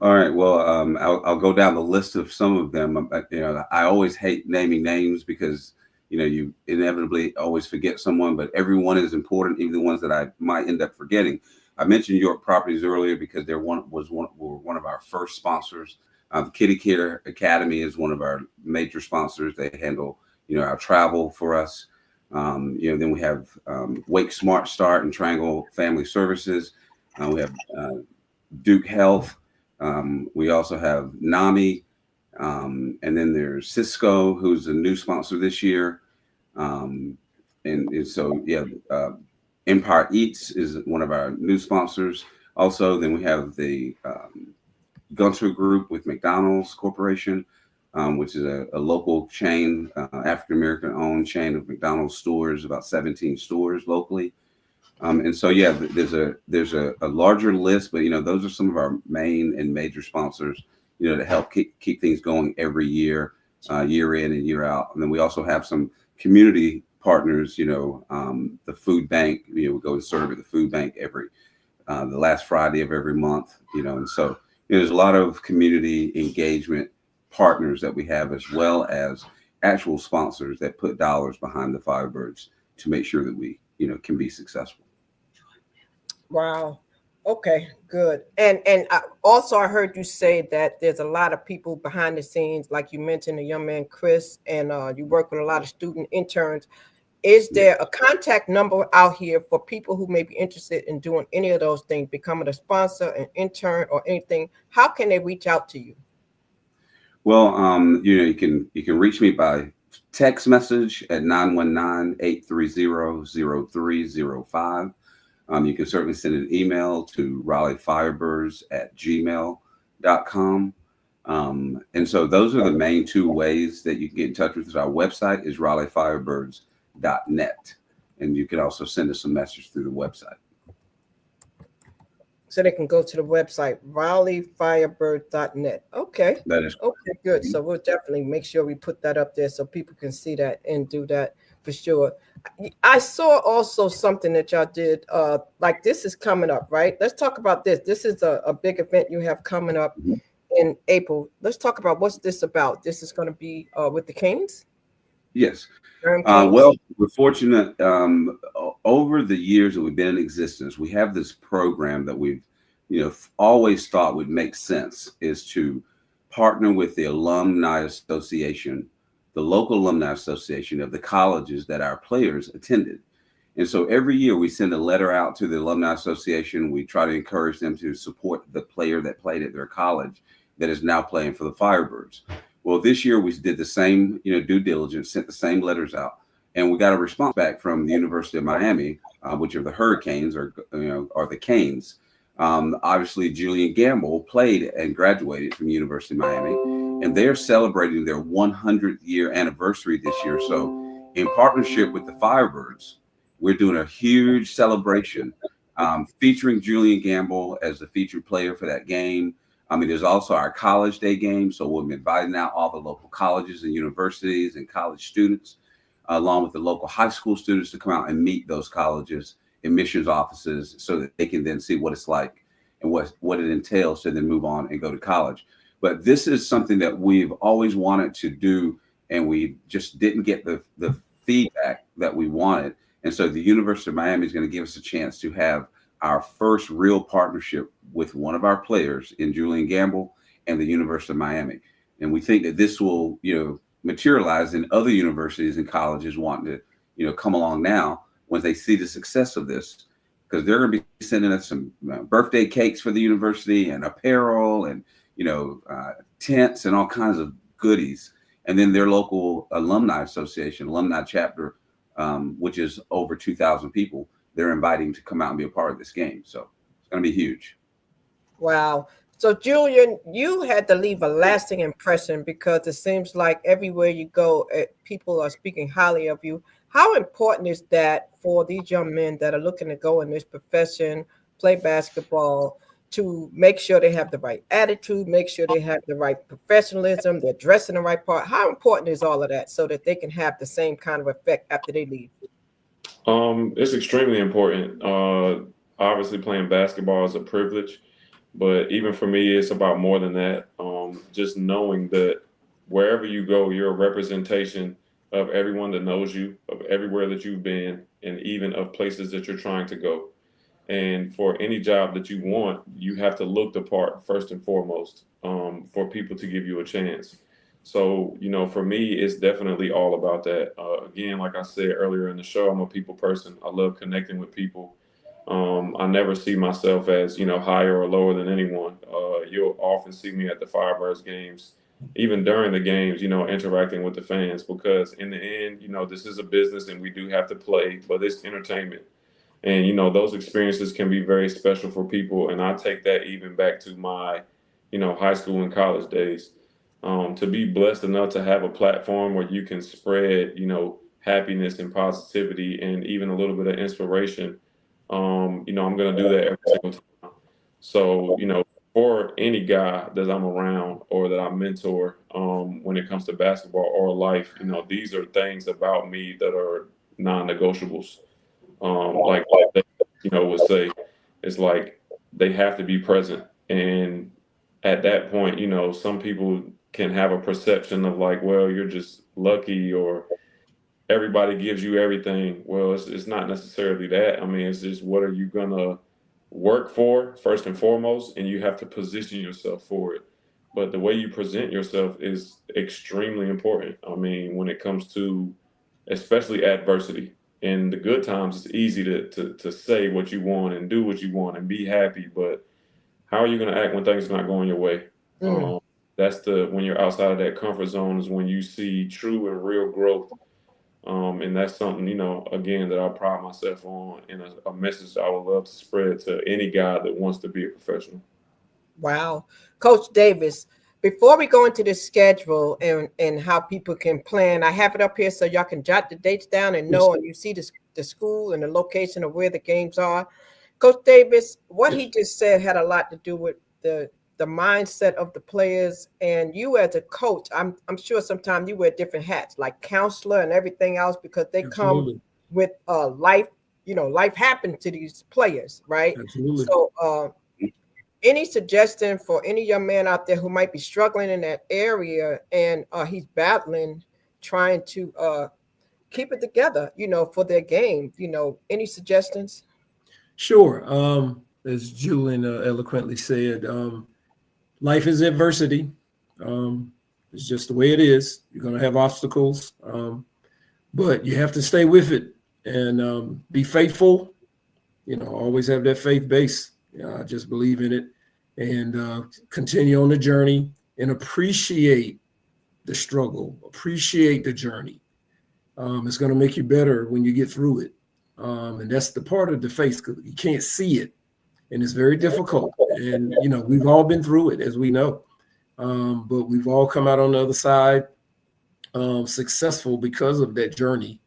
All right. Well, I'll go down the list of some of them. I always hate naming names because, you inevitably always forget someone, but everyone is important, even the ones that I might end up forgetting. I mentioned York Properties earlier because were one of our first sponsors. The Kitty Care Academy is one of our major sponsors. They handle, our travel for us. Then we have Wake Smart Start and Triangle Family Services. We have Duke Health. We also have NAMI, and then there's Cisco, who's a new sponsor this year. Empire Eats is one of our new sponsors. Also, then we have the Gunter Group with McDonald's Corporation, which is a local chain, African-American owned chain of McDonald's stores, about 17 stores locally. And so, there's a larger list, but, those are some of our main and major sponsors, to help keep things going every year, year in and year out. And then we also have some community partners, the food bank, we go and serve at the food bank the last Friday of every month, and so there's a lot of community engagement partners that we have, as well as actual sponsors that put dollars behind the Firebirds to make sure that we can be successful. Wow. Okay, good. And also I heard you say that there's a lot of people behind the scenes, like you mentioned, the young man Chris, and you work with a lot of student interns. Is there a contact number out here for people who may be interested in doing any of those things, becoming a sponsor, an intern, or anything? How can they reach out to you? Well, you can reach me by text message at 919-830-0305. You can certainly send an email to RaleighFirebirds@gmail.com. And so those are the main two ways that you can get in touch with us. Our website is RaleighFirebirds.net. And you can also send us a message through the website. So they can go to the website, RaleighFirebird.net. Okay. That is okay, good. So we'll definitely make sure we put that up there so people can see that and do that for sure. I saw also something that y'all did, like this is coming up, right? Let's talk about this. This is a big event you have coming up in April. Let's talk about what's this about. This is going to be with the Canes? Yes. Well, we're fortunate over the years that we've been in existence, we have this program that we've, always thought would make sense is to partner with the alumni association, the local alumni association of the colleges that our players attended. And so every year we send a letter out to the alumni association. We try to encourage them to support the player that played at their college that is now playing for the Firebirds. Well, this year we did the same, due diligence, sent the same letters out, and we got a response back from the University of Miami, which are the Hurricanes or the Canes. Obviously, Julian Gamble played and graduated from the University of Miami, and they're celebrating their 100th year anniversary this year. So, in partnership with the Firebirds, we're doing a huge celebration featuring Julian Gamble as the featured player for that game. There's also our college day game. So we'll be inviting out all the local colleges and universities and college students, along with the local high school students to come out and meet those colleges, admissions offices, so that they can then see what it's like and what it entails to then move on and go to college. But this is something that we've always wanted to do, and we just didn't get the feedback that we wanted. And so the University of Miami is going to give us a chance to have our first real partnership with one of our players in Julian Gamble and the University of Miami. And we think that this will, materialize in other universities and colleges wanting to, come along now when they see the success of this, because they're going to be sending us some birthday cakes for the university and apparel and, tents and all kinds of goodies. And then their local alumni association, alumni chapter, which is over 2,000 people, they're inviting to come out and be a part of this game. So it's going to be huge. Wow. So Julian, you had to leave a lasting impression because it seems like everywhere you go, people are speaking highly of you. How important is that for these young men that are looking to go in this profession, play basketball, to make sure they have the right attitude, make sure they have the right professionalism, they're dressing the right part? How important is all of that so that they can have the same kind of effect after they leave? It's extremely important. Obviously, playing basketball is a privilege, but even for me, it's about more than that. Just knowing that wherever you go, you're a representation of everyone that knows you, of everywhere that you've been, and even of places that you're trying to go. And for any job that you want, you have to look the part first and foremost, for people to give you a chance. So, for me, it's definitely all about that. Again, like I said earlier in the show, I'm a people person. I love connecting with people. I never see myself as, higher or lower than anyone. You'll often see me at the Firebirds games, even during the games, interacting with the fans, because in the end, this is a business and we do have to play, but it's entertainment. And, those experiences can be very special for people. And I take that even back to my, high school and college days. To be blessed enough to have a platform where you can spread, happiness and positivity and even a little bit of inspiration. I'm going to do that every single time. So, for any guy that I'm around or that I mentor, when it comes to basketball or life, these are things about me that are non-negotiables. Like they, would say, it's like they have to be present. And at that point, some people can have a perception of like, well, you're just lucky or everybody gives you everything. Well, it's not necessarily that. I mean, it's just what are you gonna work for first and foremost, and you have to position yourself for it. But the way you present yourself is extremely important. I mean, when it comes to especially adversity. In the good times, it's easy to say what you want and do what you want and be happy, but how are you going to act when things are not going your way? Mm. That's when you're outside of that comfort zone is when you see true and real growth. And that's something, again, that I pride myself on, and a message I would love to spread to any guy that wants to be a professional. Wow. Coach Davis, before we go into the schedule and how people can plan, I have it up here so y'all can jot the dates down and know, and you see the school and the location of where the games are. Coach Davis, what he just said had a lot to do with the mindset of the players, and you as a coach. I'm sure sometimes you wear different hats, like counselor and everything else, because they Absolutely. come with life. Life happened to these players, right? Absolutely. So any suggestion for any young man out there who might be struggling in that area and he's battling, trying to keep it together, for their game, any suggestions? Sure. As Julian eloquently said, life is adversity. It's just the way it is. You're going to have obstacles, but you have to stay with it and be faithful. Always have that faith base. I just believe in it and continue on the journey and appreciate the struggle, appreciate the journey. It's going to make you better when you get through it. And that's the part of the faith, because you can't see it. And it's very difficult. And, we've all been through it, as we know. But we've all come out on the other side successful because of that journey.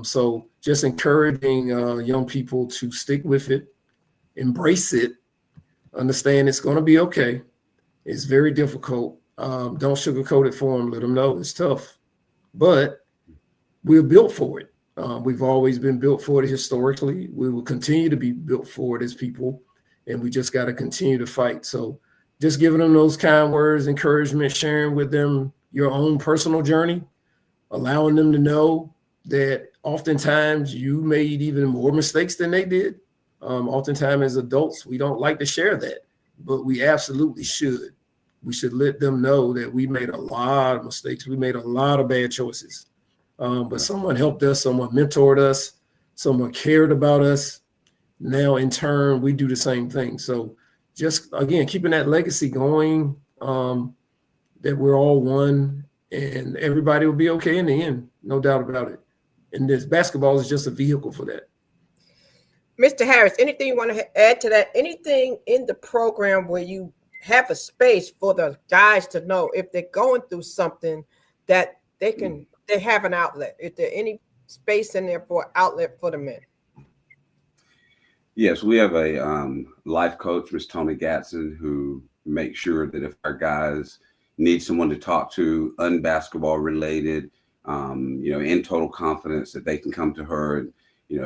So just encouraging young people to stick with it, embrace it, understand it's going to be okay. It's very difficult. Don't sugarcoat it for them. Let them know it's tough. But we're built for it. We've always been built for it historically. We will continue to be built for it as people, and we just got to continue to fight. So just giving them those kind words, encouragement, sharing with them your own personal journey, allowing them to know that oftentimes you made even more mistakes than they did. Oftentimes as adults, we don't like to share that, but we absolutely should. We should let them know that we made a lot of mistakes. We made a lot of bad choices. But someone helped us, someone mentored us, someone cared about us. Now, in turn, we do the same thing. So just, again, keeping that legacy going, that we're all one and everybody will be okay in the end, no doubt about it. And this basketball is just a vehicle for that. Mr. Harris, anything you want to add to that? Anything in the program where you have a space for the guys to know if they're going through something that they have an outlet? Is there any space in there for outlet for the men? Yes, we have a life coach, Ms. Tony Gatson, who makes sure that if our guys need someone to talk to, unbasketball related, in total confidence, that they can come to her, and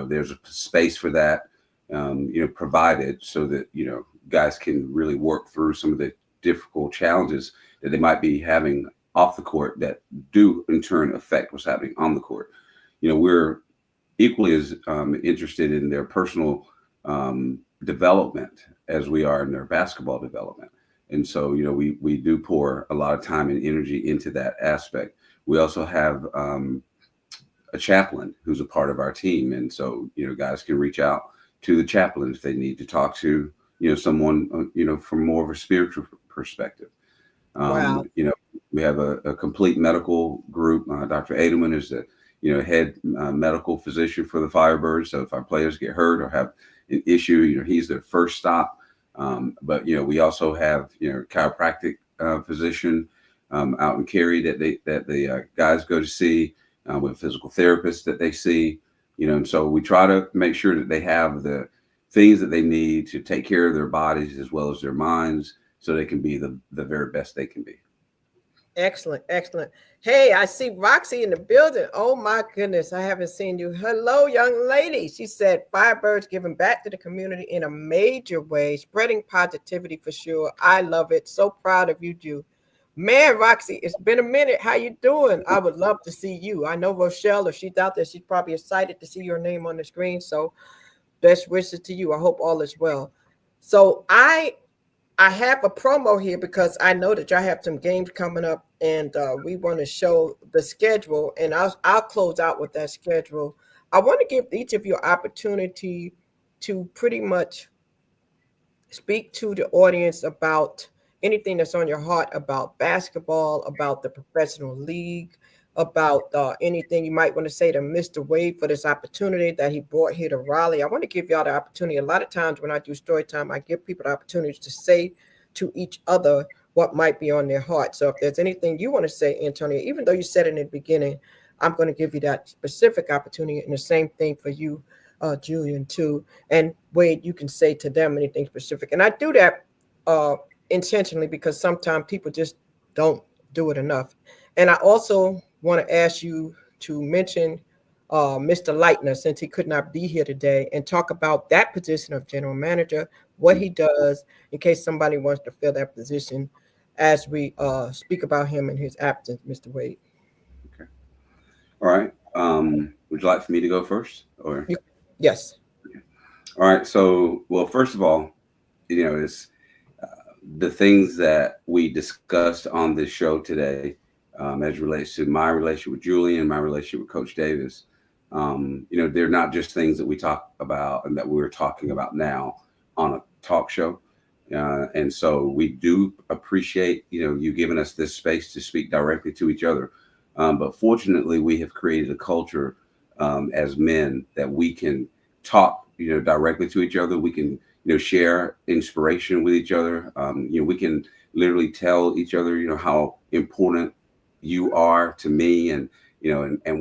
there's a space for that, provided so that guys can really work through some of the difficult challenges that they might be having off the court that do in turn affect what's happening on the court. We're equally as interested in their personal development as we are in their basketball development. And so, we do pour a lot of time and energy into that aspect. We also have a chaplain who's a part of our team. And so, guys can reach out to the chaplain if they need to talk to, someone, from more of a spiritual perspective. Wow. We have a complete medical group. Dr. Adelman is the, head medical physician for the Firebirds. So if our players get hurt or have an issue, he's their first stop. But we also have chiropractic physician out in Cary that the guys go to see, with physical therapists that they see, and so we try to make sure that they have the things that they need to take care of their bodies as well as their minds, so they can be the very best they can be. Excellent. Hey, I see Roxy in the building. Oh my goodness, I haven't seen you. Hello, young lady. She said Firebirds giving back to the community in a major way, spreading positivity for sure. I love it. So proud of you, Ju. Man, Roxy, it's been a minute. How you doing? I would love to see you. I know Rochelle, if she's out there, she's probably excited to see your name on the screen. So best wishes to you. I hope all is well. So I have a promo here because I know that y'all have some games coming up, and we want to show the schedule. And I'll close out with that schedule. I want to give each of you opportunity to pretty much speak to the audience about anything that's on your heart about basketball, about the professional league, about anything you might want to say to Mr. Wade for this opportunity that he brought here to Raleigh. I want to give y'all the opportunity. A lot of times when I do story time, I give people the opportunity to say to each other what might be on their heart. So if there's anything you want to say, Antonio, even though you said it in the beginning, I'm going to give you that specific opportunity, and the same thing for you, Julian, too. And Wade, you can say to them anything specific. And I do that intentionally because sometimes people just don't do it enough. And I also want to ask you to mention Mr. Leitner, since he could not be here today, and talk about that position of general manager, what he does, in case somebody wants to fill that position, as we speak about him in his absence, Mr. Wade. Okay. All right. Would you like for me to go first, or? Yes. All right. So, well, first of all, it's the things that we discussed on this show today, as relates to my relationship with Julian, my relationship with Coach Davis. They're not just things that we talk about and that we're talking about now on a talk show. And so we do appreciate, you giving us this space to speak directly to each other. But fortunately, we have created a culture as men that we can talk, directly to each other. We can, share inspiration with each other. We can literally tell each other, how important you are to me, and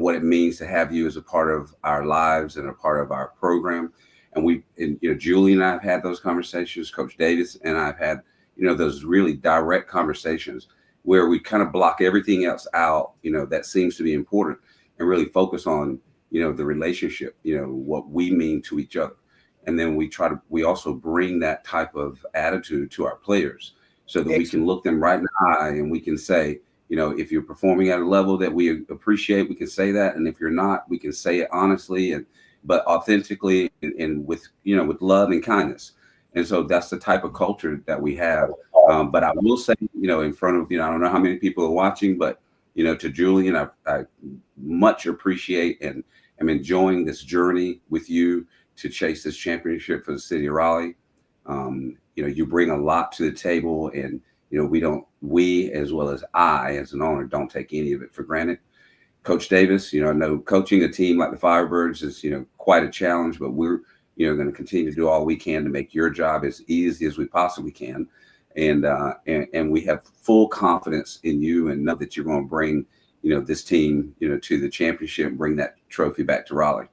what it means to have you as a part of our lives and a part of our program. And Julie and I have had those conversations. Coach Davis and I've had, those really direct conversations where we kind of block everything else out, that seems to be important, and really focus on, the relationship, what we mean to each other. And then we also bring that type of attitude to our players so that we can look them right in the eye and we can say, if you're performing at a level that we appreciate, we can say that. And if you're not, we can say it honestly, but authentically, and with love and kindness. And so that's the type of culture that we have. But I will say, in front of, I don't know how many people are watching, but, to Julian, I much appreciate and am enjoying this journey with you to chase this championship for the city of Raleigh. You bring a lot to the table, and, we, as well as I, as an owner, don't take any of it for granted. Coach Davis, I know coaching a team like the Firebirds is, quite a challenge, but we're, going to continue to do all we can to make your job as easy as we possibly can. And we have full confidence in you, and know that you're going to bring, this team, to the championship and bring that trophy back to Raleigh.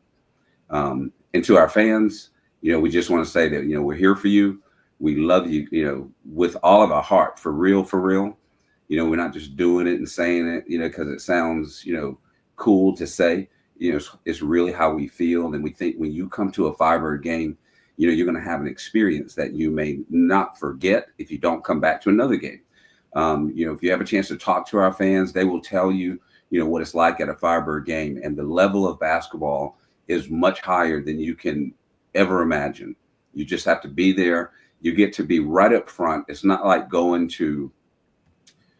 And to our fans, we just want to say that, we're here for you. We love you, with all of our heart, for real, for real. We're not just doing it and saying it, because it sounds, cool to say. It's really how we feel. And we think when you come to a Firebird game, you're going to have an experience that you may not forget if you don't come back to another game. If you have a chance to talk to our fans, they will tell you, what it's like at a Firebird game. And the level of basketball is much higher than you can ever imagine. You just have to be there. You get to be right up front. It's not like going to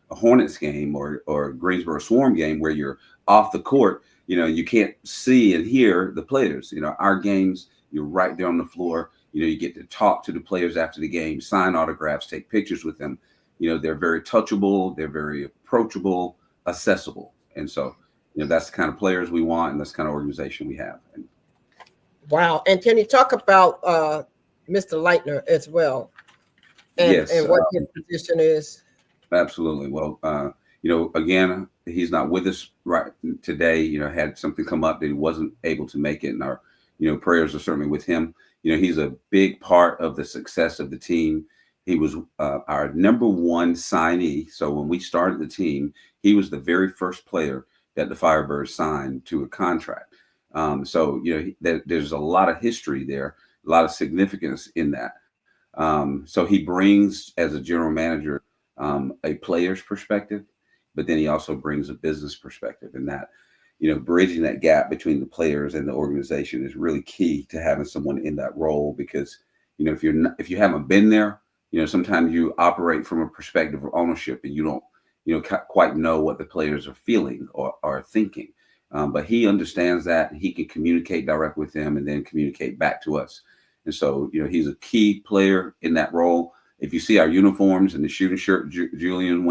a Hornets game or Greensboro Swarm game where you're off the court. You can't see and hear the players. Our games, you're right there on the floor. You get to talk to the players after the game, sign autographs, take pictures with them. They're very touchable. They're very approachable, accessible. And so, that's the kind of players we want, and that's the kind of organization we have. Wow. And can you talk about Mr. Leitner as well? Yes. And what his position is? Absolutely. Well, again, he's not with us right today. Had something come up that he wasn't able to make it, and our, prayers are certainly with him. He's a big part of the success of the team. He was our number one signee. So when we started the team, he was the very first player that the Firebirds signed to a contract. So there's a lot of history there, a lot of significance in that. So he brings, as a general manager, a player's perspective, but then he also brings a business perspective, and that, bridging that gap between the players and the organization is really key to having someone in that role. Because, if you haven't been there, sometimes you operate from a perspective of ownership and you don't, quite know what the players are feeling or are thinking. But he understands that, and he can communicate directly with them and then communicate back to us. And so, he's a key player in that role. If you see our uniforms and the shooting shirt Julian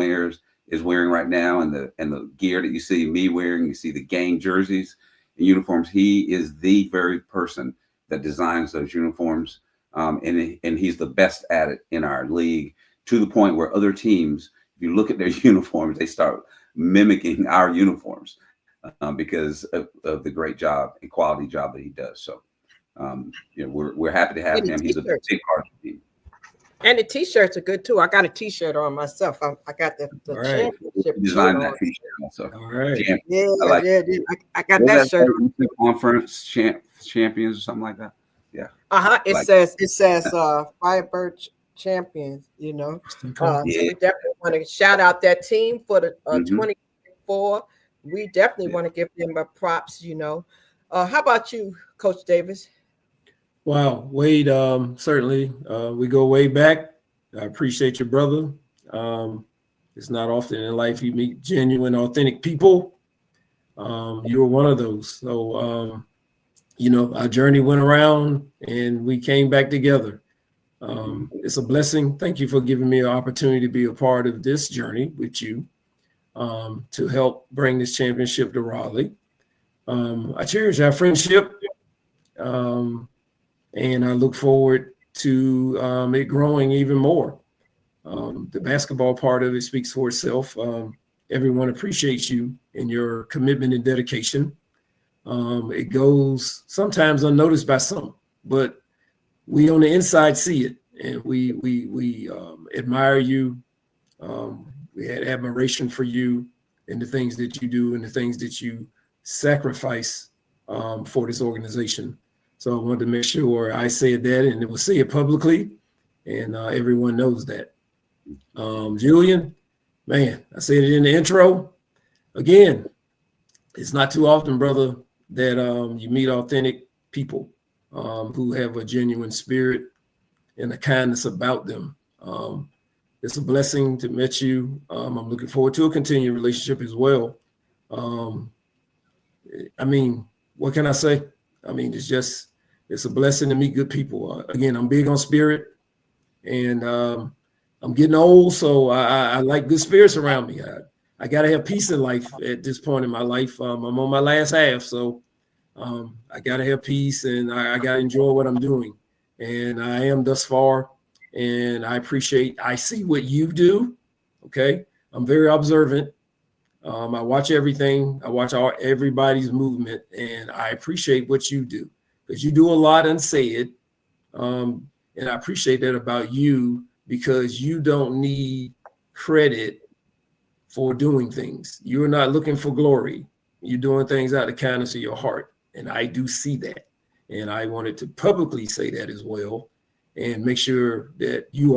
is wearing right now, and the gear that you see me wearing, you see the game jerseys and uniforms, he is the very person that designs those uniforms. And he's the best at it in our league, to the point where other teams, if you look at their uniforms, they start mimicking our uniforms because of the great job and quality job that he does. So, we're happy to have him. He's a big part of the team. And the T-shirts are good too. I got a T-shirt on myself. I got the championship designed that on. T-shirt also. All right. Yeah, like I got that shirt. Conference champions or something like that. Yeah. It says Firebirds champions. So we definitely want to shout out that team for the 2024. We definitely want to give them a props. How about you, Coach Davis? Wow, Wade, certainly we go way back. I appreciate your brother. It's not often in life you meet genuine, authentic people. You were one of those. So, our journey went around and we came back together. It's a blessing. Thank you for giving me an opportunity to be a part of this journey with you to help bring this championship to Raleigh. I cherish our friendship. And I look forward to it growing even more. The basketball part of it speaks for itself. Everyone appreciates you and your commitment and dedication. It goes sometimes unnoticed by some, but we on the inside see it, and we admire you. We had admiration for you and the things that you do and the things that you sacrifice for this organization. So I wanted to make sure I said that, and it will say it publicly, and everyone knows that. Julian, man, I said it in the intro. Again, it's not too often, brother, that you meet authentic people who have a genuine spirit and a kindness about them. It's a blessing to meet you. I'm looking forward to a continued relationship as well. What can I say? It's a blessing to meet good people. Again, I'm big on spirit, and I'm getting old, so I like good spirits around me. I got to have peace in life at this point in my life. I'm on my last half, so I got to have peace, and I got to enjoy what I'm doing. And I am thus far, and I see what you do, okay? I'm very observant. I watch everything. I watch everybody's movement, and I appreciate what you do, because you do a lot unsaid. And I appreciate that about you, because you don't need credit for doing things. You're not looking for glory. You're doing things out of the kindness of your heart. And I do see that. And I wanted to publicly say that as well, and make sure you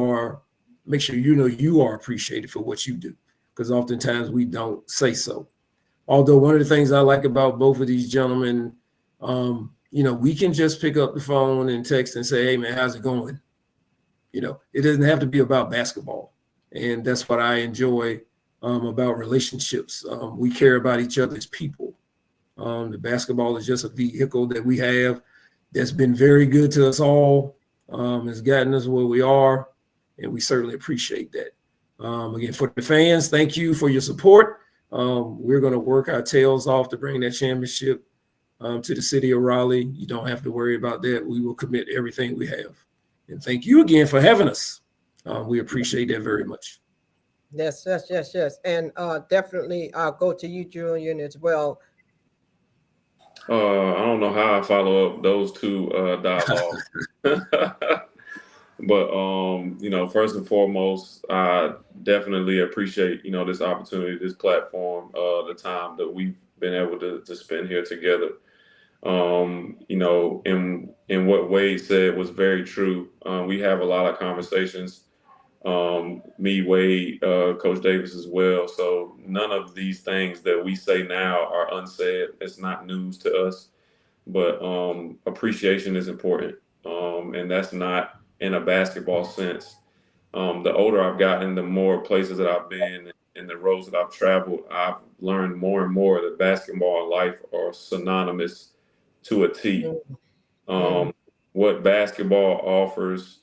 know you are appreciated for what you do, because oftentimes we don't say so. Although one of the things I like about both of these gentlemen, we can just pick up the phone and text and say, hey, man, how's it going? It doesn't have to be about basketball. And that's what I enjoy about relationships. We care about each other as people. The basketball is just a vehicle that we have that's been very good to us all. It's gotten us where we are, and we certainly appreciate that. Again, for the fans, thank you for your support. We're going to work our tails off to bring that championship to the city of Raleigh. You don't have to worry about that. We will commit everything we have. And thank you again for having us. We appreciate that very much. Yes. And definitely I'll go to you, Julian, as well. I don't know how I follow up those two dialogues. But, first and foremost, I definitely appreciate, this opportunity, this platform, the time that we've been able to spend here together. And what Wade said was very true. We have a lot of conversations me, Wade, Coach Davis as well. So none of these things that we say now are unsaid. It's not news to us, but appreciation is important. And that's not in a basketball sense. The older I've gotten, the more places that I've been and the roads that I've traveled, I've learned more and more that basketball and life are synonymous to a T. What basketball offers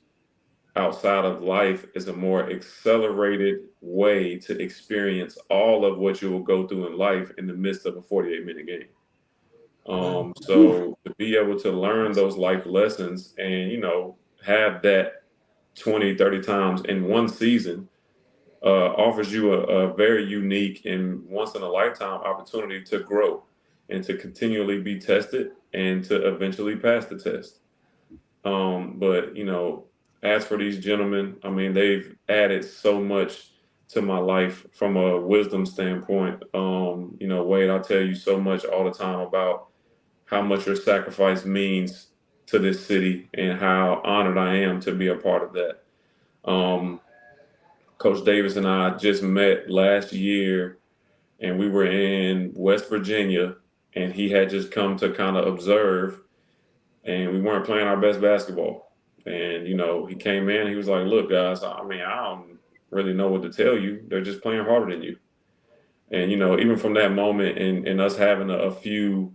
outside of life is a more accelerated way to experience all of what you will go through in life in the midst of a 48-minute game. So to be able to learn those life lessons and, have that 20, 30 times in one season offers you a very unique and once in a lifetime opportunity to grow and to continually be tested and to eventually pass the test. But as for these gentlemen, I mean, they've added so much to my life from a wisdom standpoint. Wade, I tell you so much all the time about how much your sacrifice means to this city and how honored I am to be a part of that. Coach Davis and I just met last year, and we were in West Virginia, and he had just come to kind of observe, and we weren't playing our best basketball. And, he came in, he was like, look, guys, I mean, I don't really know what to tell you. They're just playing harder than you. And, even from that moment and us having a few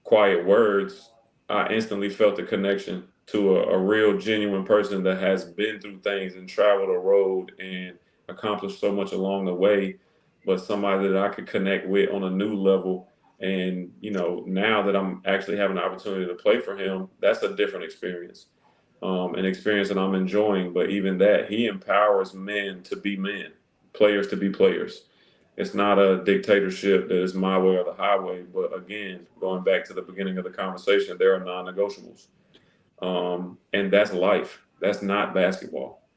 quiet words, I instantly felt the connection to a real genuine person that has been through things and traveled a road and accomplished so much along the way, but somebody that I could connect with on a new level. And, now that I'm actually having the opportunity to play for him, that's a different experience, an experience that I'm enjoying. But even that, he empowers men to be men, players to be players. It's not a dictatorship that is my way or the highway. But again, going back to the beginning of the conversation, there are non-negotiables. And that's life. That's not basketball.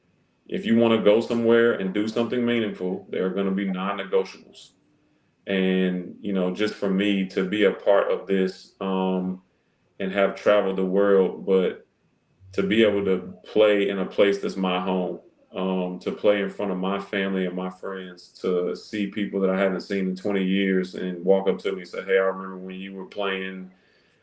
If you want to go somewhere and do something meaningful, there are going to be non-negotiables. And, just for me to be a part of this and have traveled the world, but to be able to play in a place that's my home, to play in front of my family and my friends, to see people that I haven't seen in 20 years and walk up to me and say, hey, I remember when you were playing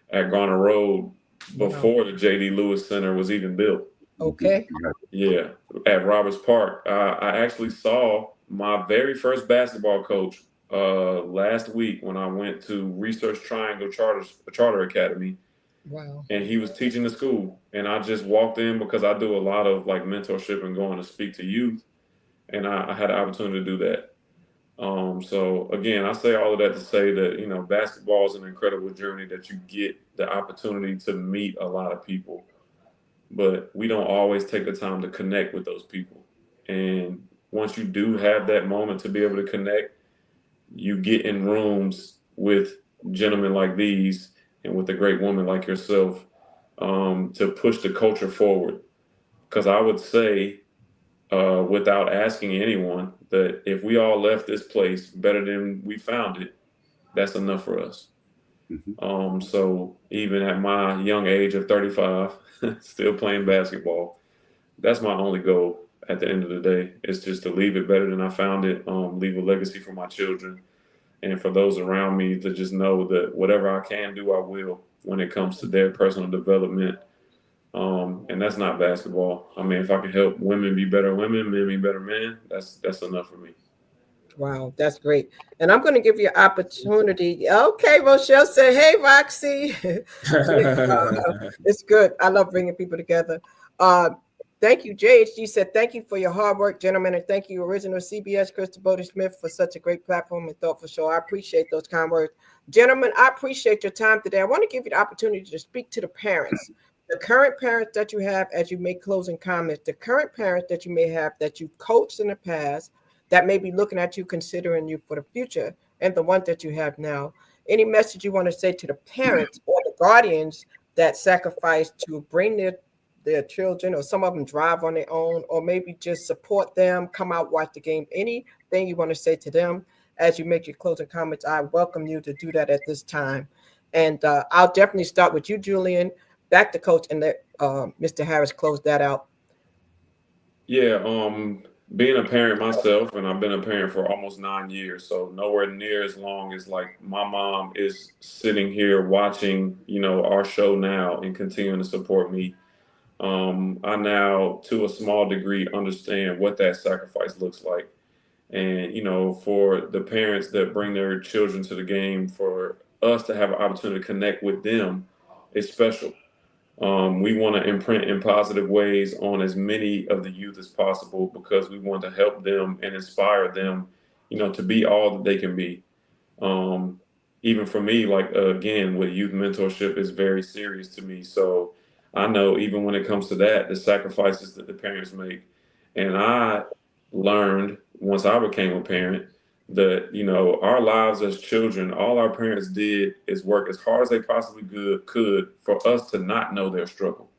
at Garner Road before the J.D. Lewis Center was even built. Okay. Yeah, at Roberts Park. I actually saw my very first basketball coach last week when I went to Research Triangle Charter Academy. Wow. And he was teaching the school. And I just walked in because I do a lot of like mentorship and going to speak to youth. And I had an opportunity to do that. So again, I say all of that to say that, basketball is an incredible journey that you get the opportunity to meet a lot of people, but we don't always take the time to connect with those people. And once you do have that moment to be able to connect, you get in rooms with gentlemen like these and with a great woman like yourself to push the culture forward. Because I would say, without asking anyone, that if we all left this place better than we found it, that's enough for us. So even at my young age of 35, still playing basketball, that's my only goal at the end of the day, is just to leave it better than I found it, leave a legacy for my children and for those around me to just know that whatever I can do, I will when it comes to their personal development. And that's not basketball. I mean, if I can help women be better women, men be better men, that's enough for me. Wow, that's great. And I'm going to give you an opportunity. Okay, Rochelle said, hey, Roxy. It's good. I love bringing people together. Thank you, JHG said, thank you for your hard work, gentlemen, and thank you, original CBS Crystal Bodie Smith, for such a great platform and thoughtful show. I appreciate those kind words. Gentlemen, I appreciate your time today. I want to give you the opportunity to speak to the parents, the current parents that you have as you make closing comments, the current parents that you may have that you've coached in the past that may be looking at you, considering you for the future, and the ones that you have now. Any message you want to say to the parents or the guardians that sacrifice to bring their children, or some of them drive on their own, or maybe just support them, come out, watch the game. Anything you want to say to them as you make your closing comments, I welcome you to do that at this time. And I'll definitely start with you, Julian, back to Coach, and let Mr. Harris close that out. Yeah, being a parent myself, and I've been a parent for almost 9 years, so nowhere near as long as like my mom is sitting here watching, our show now and continuing to support me. I now, to a small degree, understand what that sacrifice looks like. And, for the parents that bring their children to the game, for us to have an opportunity to connect with them is special. We want to imprint in positive ways on as many of the youth as possible because we want to help them and inspire them, to be all that they can be. Um, Even for me, like again, with youth mentorship is very serious to me. So I know even when it comes to that, the sacrifices that the parents make, and I learned once I became a parent that our lives as children, all our parents did is work as hard as they possibly could for us to not know their struggle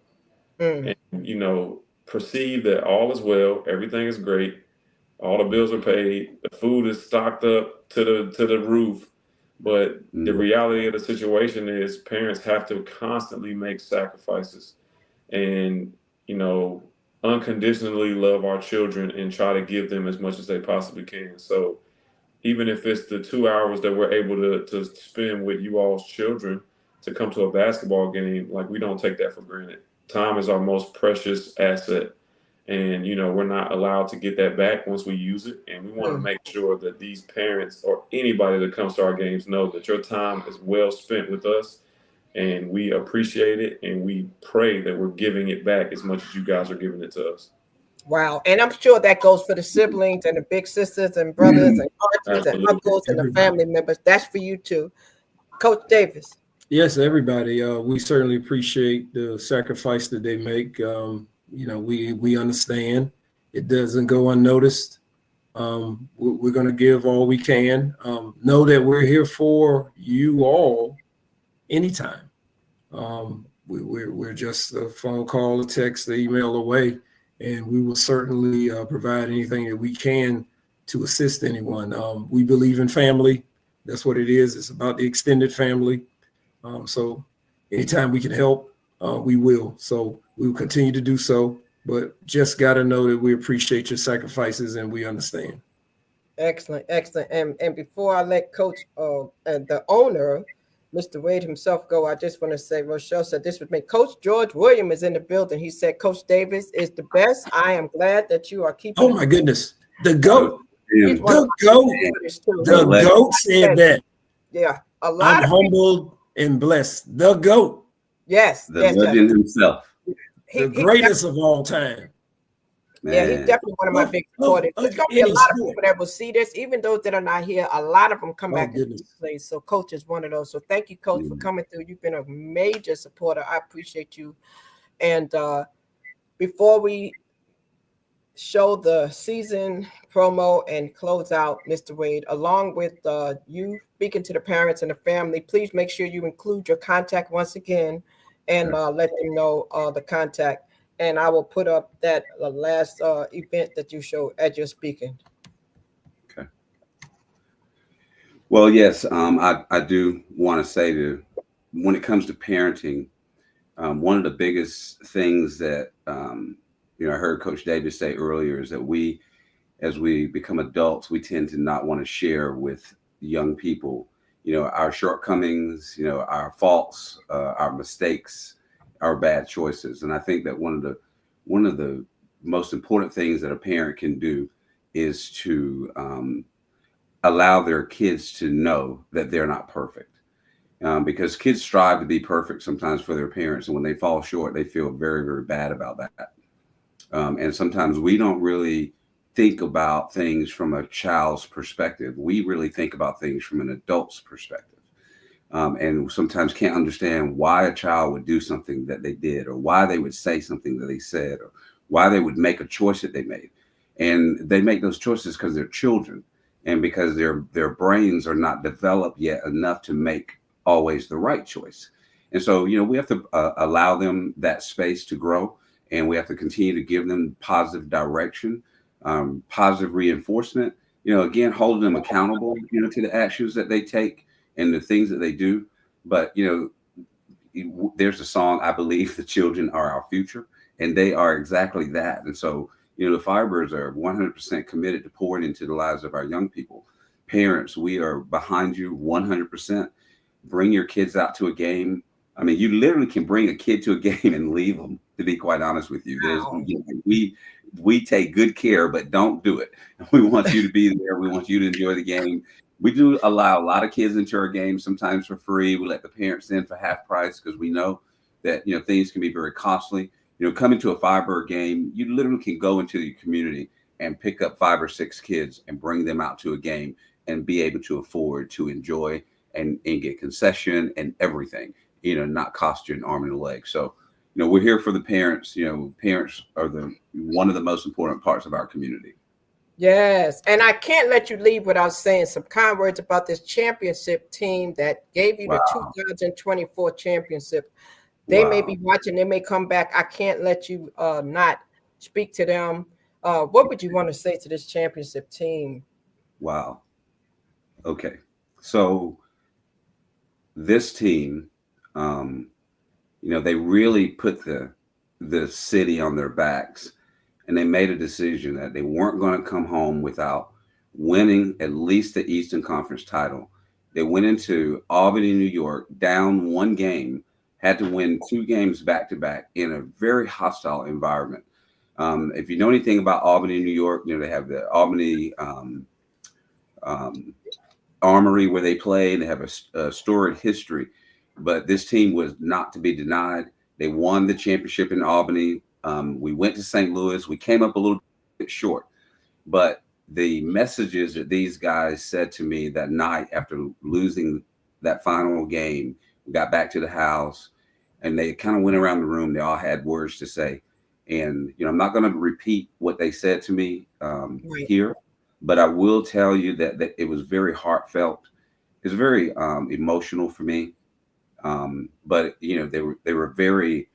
Mm. and perceive that all is well, everything is great, all the bills are paid, the food is stocked up to the roof. But the reality of the situation is parents have to constantly make sacrifices and, unconditionally love our children and try to give them as much as they possibly can. So even if it's the 2 hours that we're able to spend with you all's children to come to a basketball game, like we don't take that for granted. Time is our most precious asset. And, we're not allowed to get that back once we use it. And we want to make sure that these parents or anybody that comes to our games know that your time is well spent with us. And we appreciate it. And we pray that we're giving it back as much as you guys are giving it to us. Wow. And I'm sure that goes for the siblings and the big sisters and brothers and aunties and uncles and the family members. That's for you too. Coach Davis. Yes, everybody. We certainly appreciate the sacrifice that they make. We understand it doesn't go unnoticed. We're going to give all we can. Know that we're here for you all anytime. We're just a phone call, a text, an email away, and we will certainly provide anything that we can to assist anyone. We believe in family. That's what it is. It's about the extended family. So anytime we can help, we will. So we will continue to do so, but just got to know that we appreciate your sacrifices and we understand. Excellent, excellent. And before I let Coach and the owner, Mr. Wade himself go, I just want to say, Rochelle said this would make Coach George William is in the building. He said, Coach Davis is the best. I am glad that you are keeping. Oh my goodness. The GOAT. The GOAT said that. Yeah. A lot I'm of humbled and blessed. The GOAT. Yes. The legend himself. The greatest of all time. Yeah, he's definitely one of my big supporters. There's going to be a lot of people that will see this, even those that are not here. A lot of them come back and play. So Coach is one of those. So thank you, Coach, for coming through. You've been a major supporter. I appreciate you. And before we show the season promo and close out, Mr. Wade, along with you speaking to the parents and the family, please make sure you include your contact once again and let them know the contact. And I will put up that last event that you showed as you're speaking. Okay. Well, yes, I do want to say that when it comes to parenting, one of the biggest things that I heard Coach Davis say earlier is that as we become adults, we tend to not want to share with young people, our shortcomings, our faults, our mistakes, our bad choices. And I think that one of the most important things that a parent can do is to allow their kids to know that they're not perfect. Because kids strive to be perfect sometimes for their parents. And when they fall short, they feel very, very bad about that. And sometimes we don't really think about things from a child's perspective. We really think about things from an adult's perspective. And sometimes can't understand why a child would do something that they did, or why they would say something that they said, or why they would make a choice that they made. And they make those choices because they're children and because their brains are not developed yet enough to make always the right choice. And so, we have to allow them that space to grow, and we have to continue to give them positive direction, positive reinforcement, again, holding them accountable, to the actions that they take and the things that they do. But, there's a song, I believe the children are our future, and they are exactly that. And so, You know, the Firebirds are 100% committed to pouring into the lives of our young people. Parents, we are behind you 100%. Bring your kids out to a game. I mean, you literally can bring a kid to a game and leave them, to be quite honest with you. Wow. We take good care, but don't do it. We want you to be there. We want you to enjoy the game. We do allow a lot of kids into our games, sometimes for free. We let the parents in for half price because we know that, you know, things can be very costly. You know, coming to a Firebird game, you literally can go into your community and pick up 5 or 6 kids and bring them out to a game and be able to afford to enjoy and get concession and everything, you know, not cost you an arm and a leg. So, you know, we're here for the parents. You know, parents are one of the most important parts of our community. Yes, and I can't let you leave without saying some kind words about this championship team that gave you the 2024 championship. They may be watching, they may come back. I can't let you not speak to them. What would you want to say to this championship team? Wow. Okay. So this team, you know, they really put the city on their backs, and they made a decision that they weren't going to come home without winning at least the Eastern Conference title. They went into Albany, New York, down 1 game, had to win 2 games back to back in a very hostile environment. If you know anything about Albany, New York, you know, they have the Albany Armory where they play. They have a storied history, but this team was not to be denied. They won the championship in Albany. We went to St. Louis. We came up a little bit short, but the messages that these guys said to me that night after losing that final game, we got back to the house and they kind of went around the room. They all had words to say. And, you know, I'm not going to repeat what they said to me here, but I will tell you that it was very heartfelt. It was very emotional for me. But, you know, they were very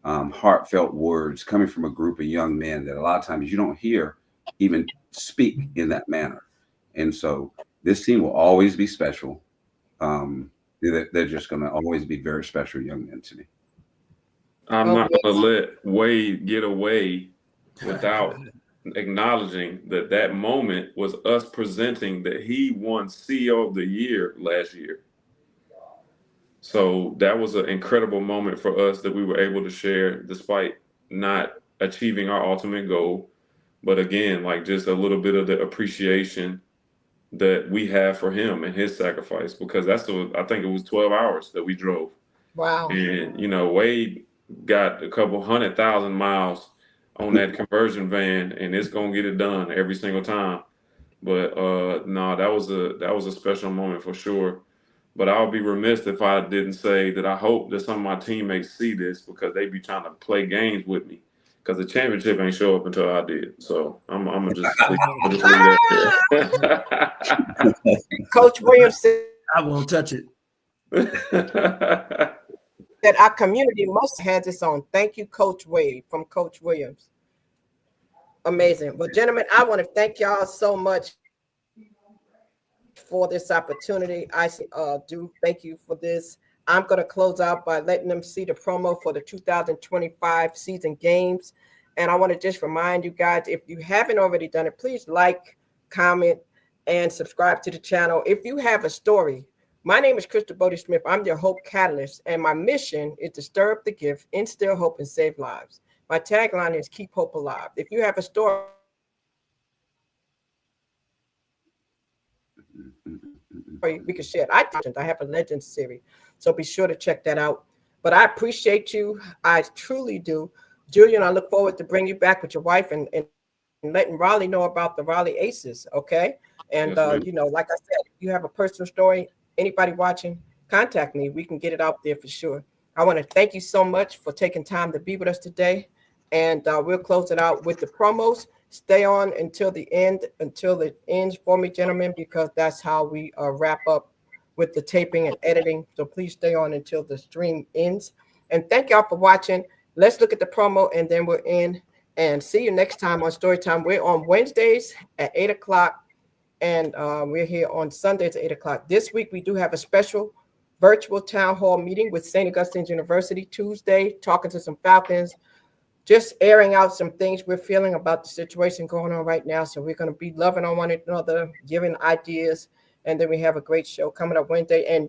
heartfelt words coming from a group of young men that a lot of times you don't hear even speak in that manner. And so this team will always be special. They're just going to always be very special young men to me. I'm not going to let Wade get away without acknowledging that moment was us presenting that he won CEO of the Year last year. So that was an incredible moment for us that we were able to share despite not achieving our ultimate goal. But again, like just a little bit of the appreciation that we have for him and his sacrifice, because I think it was 12 hours that we drove. Wow. And, you know, Wade got a couple 100,000 miles on that conversion van, and it's going to get it done every single time. But no, that was a special moment for sure. But I would be remiss if I didn't say that I hope that some of my teammates see this, because they be trying to play games with me, because the championship ain't show up until I did. So I'm gonna just leave that there. Coach Williams said, I won't touch it. that our community must have this on. Thank you, Coach Wade, from Coach Williams. Amazing. Well, gentlemen, I want to thank y'all so much for this opportunity. I do thank you for this. I'm going to close out by letting them see the promo for the 2025 season games. And I want to just remind you guys, if you haven't already done it, please like, comment, and subscribe to the channel. If you have a story, my name is Crystal Bodie Smith. I'm your Hope Catalyst, and my mission is to stir up the gift, instill hope, and save lives. My tagline is keep hope alive. If you have a story we can share it. I have a legend series, so be sure to check that out. But I appreciate you. I truly do. Julian, I look forward to bring you back with your wife and letting Raleigh know about the Raleigh Aces, okay? And, Yes, you know, like I said, if you have a personal story, anybody watching, contact me. We can get it out there for sure. I want to thank you so much for taking time to be with us today. And we'll close it out with the promos. Stay on until the end, until it ends for me, gentlemen, because that's how we wrap up with the taping and editing. So please stay on until the stream ends. And thank y'all for watching. Let's look at the promo, and then we're in. And see you next time on Storytime. We're on Wednesdays at 8 o'clock, and we're here on Sundays at 8 o'clock. This week, we do have a special virtual town hall meeting with St. Augustine's University Tuesday, talking to some Falcons. just airing out some things we're feeling about the situation going on right now. So we're going to be loving on one another, giving ideas, and then we have a great show coming up Wednesday. And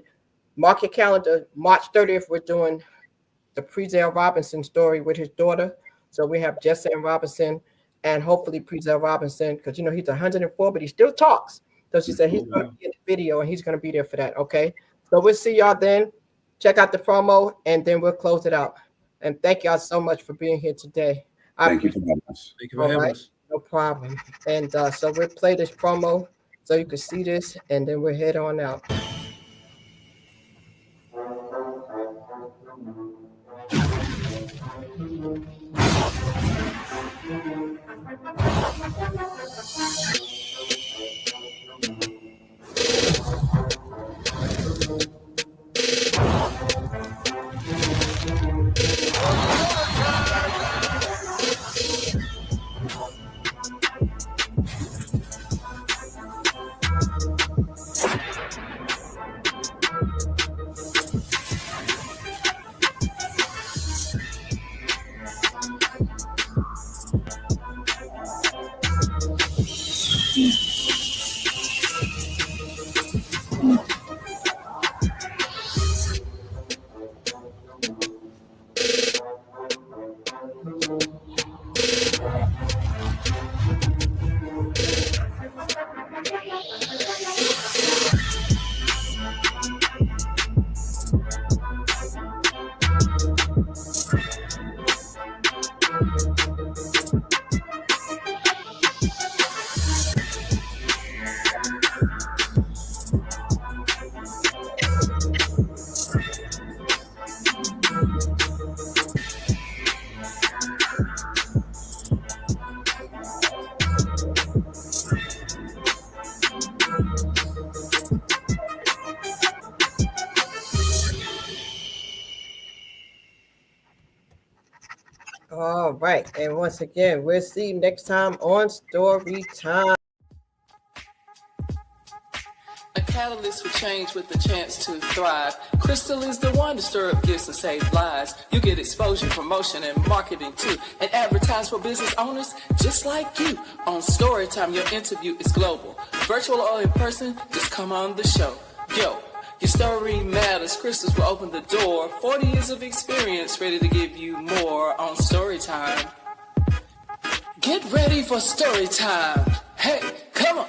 mark your calendar, March 30th, we're doing the Prezell Robinson story with his daughter. So we have Jesse and Robinson, and hopefully Prezell Robinson, because he's 104, but he still talks. So she said he's going to be in the video, and he's going to be there for that. Okay. So we'll see y'all then. Check out the promo, and then we'll close it out. And thank y'all so much for being here today. Thank you for having us. Thank you for having us. No problem. And so we'll play this promo so you can see this, and then we'll head on out. All right. And once again, we'll see you next time on Story Time. A catalyst for change with the chance to thrive. Crystal is the one to stir up gifts and save lives. You get exposure, promotion, and marketing too. And advertise for business owners just like you. On Storytime, your interview is global. Virtual or in person, just come on the show. Yo, your story matters. Crystals will open the door. 40 years of experience ready to give you more on Storytime. Get ready for Storytime. Hey, come on.